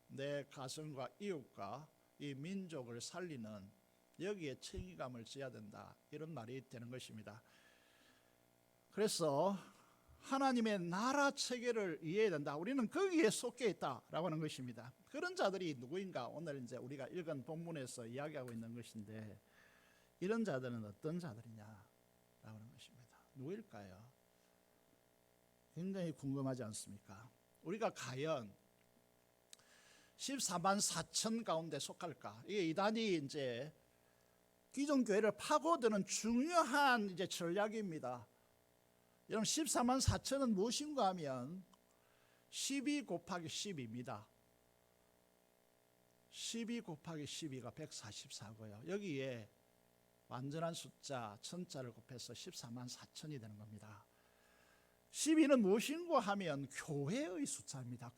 내 가정과 이웃과 이 민족을 살리는, 여기에 책임감을 져야 된다, 이런 말이 되는 것입니다. 그래서 하나님의 나라 체계를 이해해야 된다, 우리는 거기에 속해 있다라고 하는 것입니다. 그런 자들이 누구인가, 오늘 이제 우리가 읽은 본문에서 이야기하고 있는 것인데, 이런 자들은 어떤 자들이냐라고 하는 것입니다. 누구일까요? 굉장히 궁금하지 않습니까? 우리가 과연 14만 4천 가운데 속할까? 이게 이단이 이제 기존 교회를 파고드는 중요한 이제 전략입니다. 여러분, 14만 4천은 무엇인가 하면 12 곱하기 10입니다. 12 곱하기 12가 144고요. 여기에 완전한 숫자 천자를 곱해서 14만 4천이 되는 겁니다. 12는 무엇인가 하면 교회의 숫자입니다.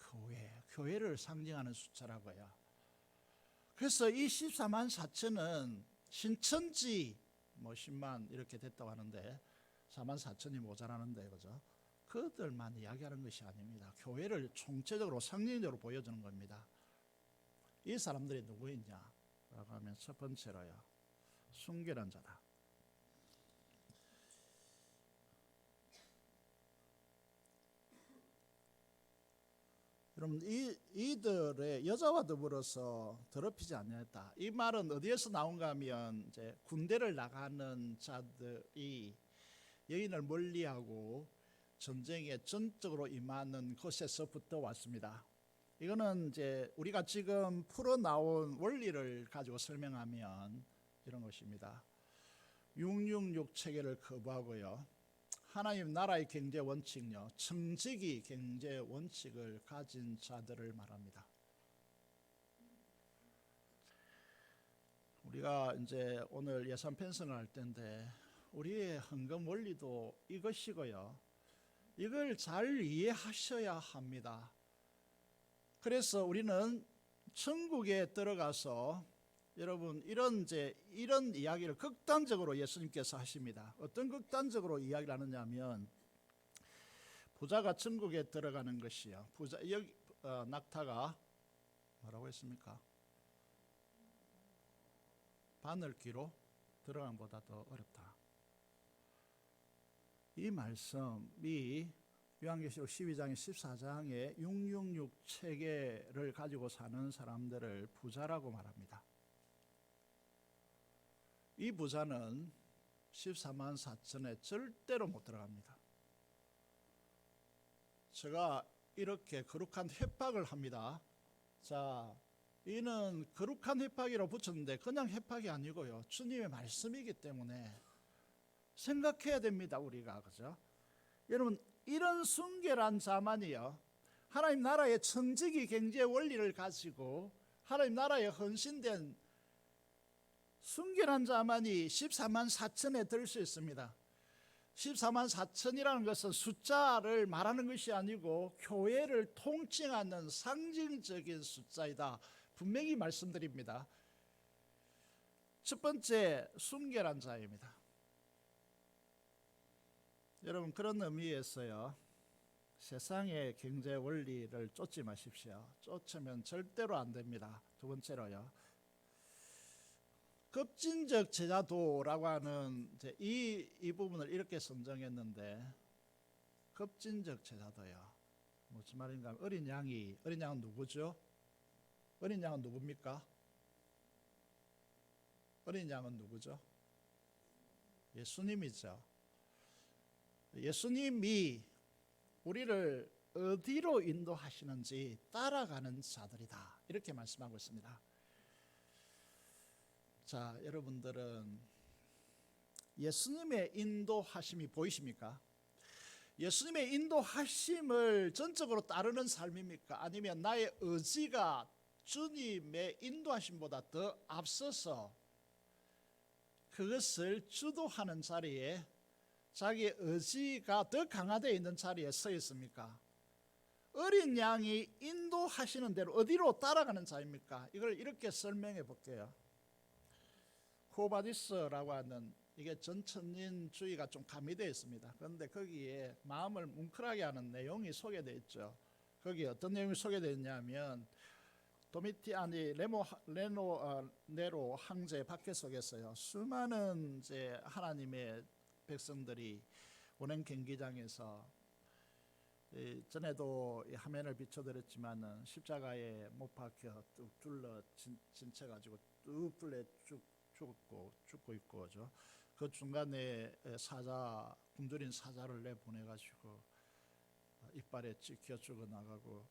교회를 상징하는 숫자라고요. 그래서 이 14만 4천은 신천지 10만 이렇게 됐다고 하는데 4만 4천이 모자라는데, 그죠? 그들만 이야기하는 것이 아닙니다. 교회를 총체적으로 상징적으로 보여주는 겁니다. 이 사람들이 누구있냐라고 하면, 첫 번째로요, 순결한 자다. 여러분, 이들의 여자와 더불어서 더럽히지 아니했다. 이 말은 어디에서 나온가 하면, 이제 군대를 나가는 자들이 여인을 멀리하고 전쟁에 전적으로 임하는 것에서부터 왔습니다. 이거는 이제 우리가 지금 풀어나온 원리를 가지고 설명하면 이런 것입니다. 666 체계를 거부하고요, 하나님 나라의 경제 원칙요, 청지기 경제 원칙을 가진 자들을 말합니다. 우리가 이제 오늘 예산 편성을 할 텐데, 우리의 헌금 원리도 이것이고요, 이걸 잘 이해하셔야 합니다. 그래서 우리는 천국에 들어가서, 여러분, 이런 이야기를 극단적으로 예수님께서 하십니다. 어떤 극단적으로 이야기를 하느냐면, 부자가 천국에 들어가는 것이요, 여기 낙타가 뭐라고 했습니까? 바늘귀로 들어간 것보다 더 어렵다. 이 말씀이 요한계시록 12장의 14장의 666 체계를 가지고 사는 사람들을 부자라고 말합니다. 이 부자는 14만 4천에 절대로 못 들어갑니다. 제가 이렇게 거룩한 협박을 합니다. 자, 이는 거룩한 회팍이라고 붙였는데 그냥 회팍이 아니고요, 주님의 말씀이기 때문에 생각해야 됩니다, 우리가. 그죠? 여러분, 이런 순결한 자만이요, 하나님 나라의 천지기 경제 원리를 가지고 하나님 나라에 헌신된 순결한 자만이 14만 4천에 들 수 있습니다. 14만 4천이라는 것은 숫자를 말하는 것이 아니고 교회를 통칭하는 상징적인 숫자이다, 분명히 말씀드립니다. 첫 번째, 순결한 자입니다. 여러분, 그런 의미에서요, 세상의 경제 원리를 쫓지 마십시오. 쫓으면 절대로 안 됩니다. 두 번째로요, 급진적 제자도라고 하는 이 부분을 이렇게 선정했는데, 급진적 제자도요, 무슨 말인가 하면 어린 양은 누구죠? 어린 양은 누굽니까? 어린 양은 누구죠? 예수님이죠. 예수님이 우리를 어디로 인도하시는지 따라가는 자들이다, 이렇게 말씀하고 있습니다. 자, 여러분들은 예수님의 인도하심이 보이십니까? 예수님의 인도하심을 전적으로 따르는 삶입니까? 아니면 나의 의지가 주님의 인도하심보다 더 앞서서 그것을 주도하는 자리에, 자기의 의지가 더 강화되어 있는 자리에 서 있습니까? 어린 양이 인도하시는 대로 어디로 따라가는 자입니까? 이걸 이렇게 설명해 볼게요. 쿠오바디스라고 하는, 이게 전천인주의가 좀 가미되어 있습니다. 그런데 거기에 마음을 뭉클하게 하는 내용이 소개되어 있죠. 거기에 어떤 내용이 소개되어 있냐면, 도미티아니 네로 황제 박해 속에서요, 수많은 이제 하나님의 백성들이 운행 경기장에서, 전에도 화면을 비춰드렸지만은 십자가에 못 박혀 뚝 둘러 진쳐 가지고 뚝 둘러 죽고 있고, 그죠? 그 중간에 굶주린 사자를 내보내 가지고 이빨에 찍혀 죽어 나가고,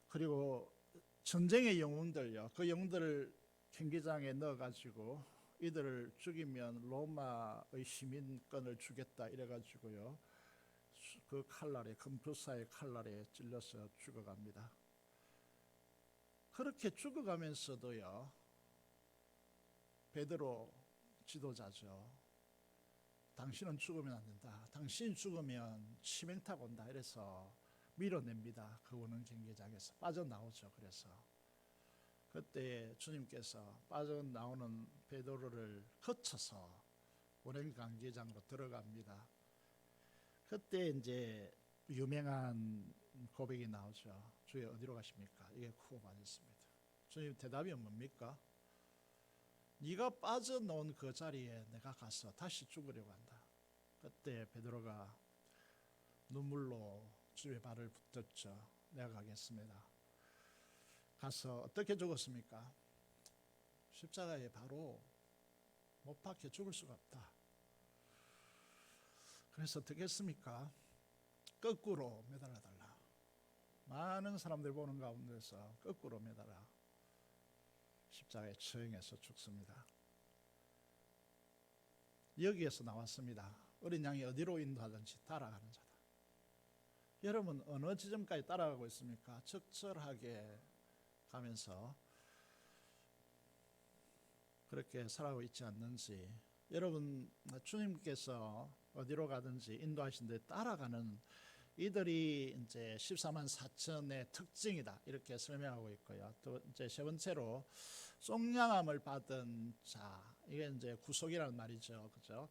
그리고 전쟁의 영웅들요, 그 영웅들을 경기장에 넣어 가지고 이들을 죽이면 로마의 시민권을 주겠다 이래 가지고요, 그 칼날에, 금투사의 칼날에 찔려서 죽어갑니다. 그렇게 죽어가면서도요, 베드로 지도자죠, 당신은 죽으면 안 된다, 당신이 죽으면 치명타가 온다, 이래서 밀어냅니다. 그 오는 경기장에서 빠져나오죠. 그래서 그때 주님께서 빠져나오는 베드로를 거쳐서 운행 경기장으로 들어갑니다. 그때 이제 유명한 고백이 나오죠. 주여 어디로 가십니까? 이게 쿠오바디스입니다. 주님 대답이 뭡니까? 네가 빠져나온 그 자리에 내가 가서 다시 죽으려고 한다. 그때 베드로가 눈물로 주의 발을 붙들죠. 내가 가겠습니다. 가서 어떻게 죽었습니까? 십자가에 바로 못 박혀 죽을 수가 없다. 그래서 어떻게 했습니까? 거꾸로 매달아달라. 많은 사람들 보는 가운데서 거꾸로 매달아 십자가에 처형해서 죽습니다. 여기에서 나왔습니다. 어린 양이 어디로 인도하든지 따라가는 자다. 여러분, 어느 지점까지 따라가고 있습니까? 적절하게 가면서 그렇게 살아가고 있지 않는지. 여러분, 주님께서 어디로 가든지 인도하신 데 따라가는 이들이 이제 14만 4천의 특징이다, 이렇게 설명하고 있고요. 또 이제 세 번째로 속량함을 받은 자, 이게 이제 구속이라는 말이죠, 그죠?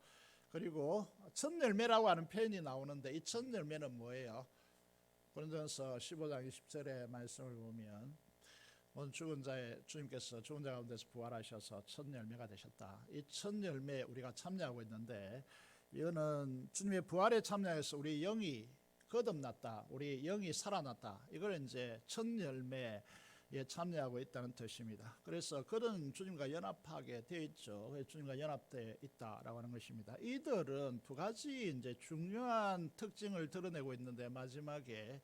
그리고 첫 열매라고 하는 표현이 나오는데, 이 첫 열매는 뭐예요? 고린도전서 15장 20절의 말씀을 보면, 오늘 죽은 자의 주님께서 죽은 자 가운데서 부활하셔서 첫 열매가 되셨다. 이 첫 열매에 우리가 참여하고 있는데, 이거는 주님의 부활에 참여해서 우리 영이 거듭났다, 우리 영이 살아났다, 이걸 이제 첫 열매에 참여하고 있다는 뜻입니다. 그래서 그런 주님과 연합하게 되어 있죠. 주님과 연합되어 있다라고 하는 것입니다. 이들은 두 가지 이제 중요한 특징을 드러내고 있는데, 마지막에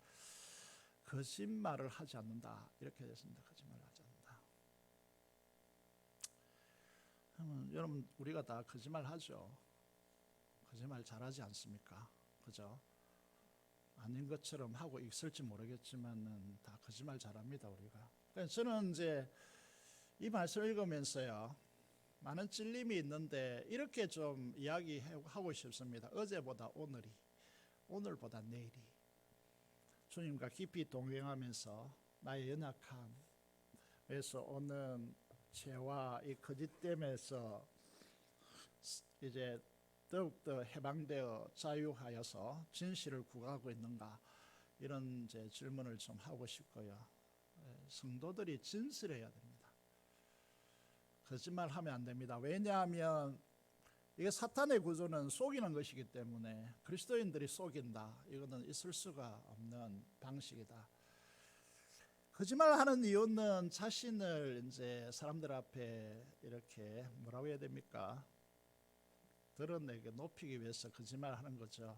거짓말을 하지 않는다, 이렇게 됐습니다. 거짓말을 하지 여러분 우리가 다 거짓말 하죠. 거짓말 잘하지 않습니까? 그죠? 아닌 것처럼 하고 있을지 모르겠지만은 다 거짓말 잘합니다 우리가. 그래서 저는 이제 이 말씀을 읽으면서요, 많은 찔림이 있는데 이렇게 좀 이야기하고 싶습니다. 어제보다 오늘이, 오늘보다 내일이 주님과 깊이 동행하면서 나의 연약함에서 오는 죄와 이 거짓됨에서 이제 더욱더 해방되어 자유하여서 진실을 구하고 있는가, 이런 이제 질문을 좀 하고 싶고요. 성도들이 진실해야 됩니다. 거짓말하면 안 됩니다. 왜냐하면 이게 사탄의 구조는 속이는 것이기 때문에 그리스도인들이 속인다, 이거는 있을 수가 없는 방식이다. 거짓말하는 이유는 자신을 이제 사람들 앞에 이렇게 뭐라고 해야 됩니까? 드러내게 높이기 위해서 거짓말하는 거죠.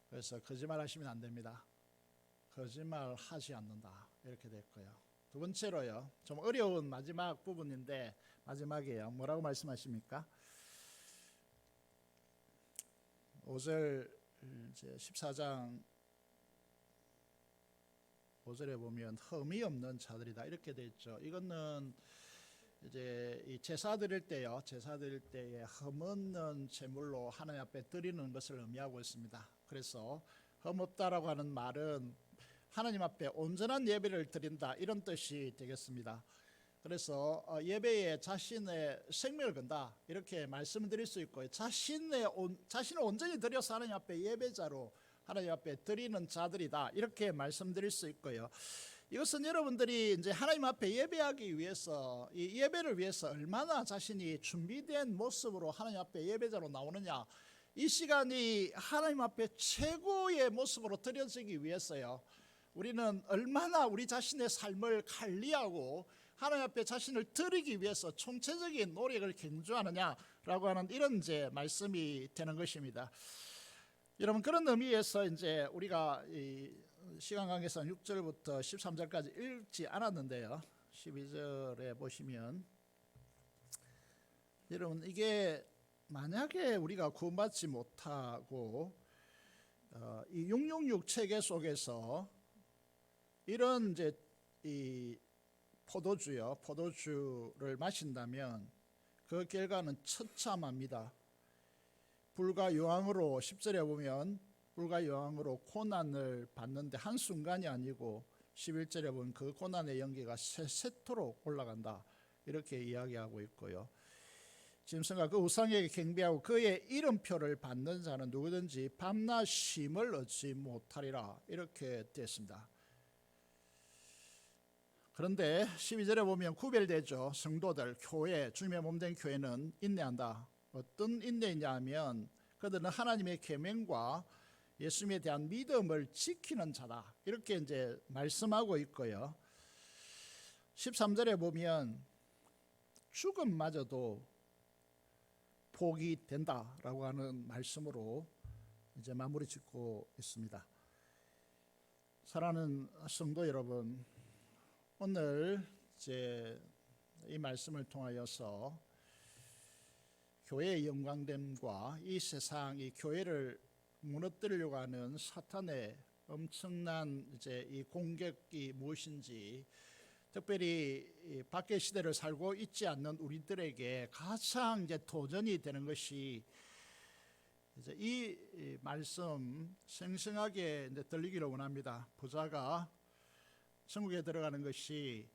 그래서 거짓말하시면 안 됩니다. 거짓말하지 않는다, 이렇게 됐고요. 두 번째로요, 좀 어려운 마지막 부분인데 마지막이에요. 뭐라고 말씀하십니까? 5절 이제 14장 5절에 보면 흠이 없는 자들이다, 이렇게 돼 있죠. 이거는 이제 이 제사 드릴 때요, 제사 드릴 때에 흠 없는 제물로 하나님 앞에 드리는 것을 의미하고 있습니다. 그래서 흠 없다라고 하는 말은 하나님 앞에 온전한 예배를 드린다, 이런 뜻이 되겠습니다. 그래서 예배에 자신의 생명을 건다, 이렇게 말씀드릴 수 있고요. 자신을 온전히 드려서 하나님 앞에 예배자로 하나님 앞에 드리는 자들이다, 이렇게 말씀드릴 수 있고요. 이것은 여러분들이 이제 하나님 앞에 예배하기 위해서, 이 예배를 위해서 얼마나 자신이 준비된 모습으로 하나님 앞에 예배자로 나오느냐, 이 시간이 하나님 앞에 최고의 모습으로 드려지기 위해서요, 우리는 얼마나 우리 자신의 삶을 관리하고 하나님 앞에 자신을 드리기 위해서 총체적인 노력을 경주하느냐라고 하는 이런 이제 말씀이 되는 것입니다. 여러분, 그런 의미에서 이제 우리가 이 시간 관계상 6절부터 13절까지 읽지 않았는데요, 12절에 보시면 여러분, 이게 만약에 우리가 구원받지 못하고 이 666 체계 속에서 이런 이제 이 포도주를 마신다면 그 결과는 처참합니다. 불과 유황으로, 10절에 보면 불과 유황으로 고난을 받는데 한순간이 아니고 11절에 보면 그 고난의 연기가 세세토록 올라간다, 이렇게 이야기하고 있고요. 짐승과 그 우상에게 경배하고 그의 이름표를 받는 자는 누구든지 밤낮 쉼을 얻지 못하리라, 이렇게 되었습니다. 그런데 12절에 보면 구별되죠. 성도들, 교회, 주님의 몸된 교회는 인내한다. 어떤 인내이냐 하면 그들은 하나님의 계명과 예수님에 대한 믿음을 지키는 자다, 이렇게 이제 말씀하고 있고요. 13절에 보면 죽음마저도 복이 된다라고 하는 말씀으로 이제 마무리 짓고 있습니다. 사랑하는 성도 여러분, 오늘 이제 이 말씀을 통하여서 교회의 영광됨과 이 세상, 이 교회를 무너뜨리려고 하는 사탄의 엄청난 이제 이 공격이 무엇인지, 특별히 밖의 시대를 살고 있지 않는 우리들에게 가장 이제 도전이 되는 것이 이제 이 말씀 생생하게 이제 들리기를 원합니다. 부자가 천국에 들어가는 것이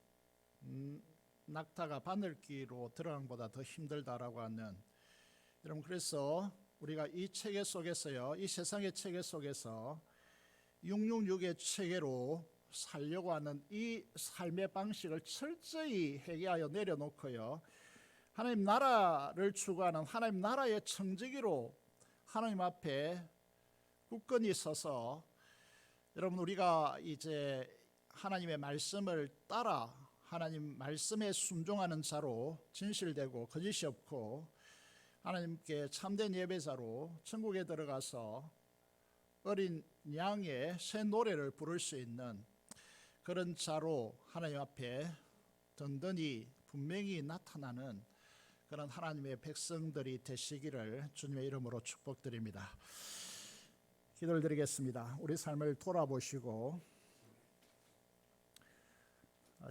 낙타가 바늘귀로 들어가는 것보다 더 힘들다라고 하는, 여러분, 그래서 우리가 이 체계 속에서요, 이 세상의 체계 속에서 666의 체계로 살려고 하는 이 삶의 방식을 철저히 회개하여 내려놓고요, 하나님 나라를 추구하는 하나님 나라의 청지기로 하나님 앞에 굳건히 서서, 여러분, 우리가 이제 하나님의 말씀을 따라 하나님 말씀에 순종하는 자로 진실되고 거짓이 없고 하나님께 참된 예배자로 천국에 들어가서 어린 양의 새 노래를 부를 수 있는 그런 자로 하나님 앞에 든든히 분명히 나타나는 그런 하나님의 백성들이 되시기를 주님의 이름으로 축복드립니다. 기도를 드리겠습니다. 우리 삶을 돌아보시고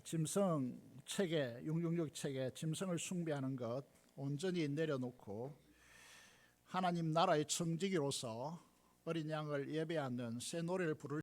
짐승 체계, 666 체계, 짐승을 숭배하는 것 온전히 내려놓고 하나님 나라의 청지기로서 어린 양을 예배하는 새 노래를 부를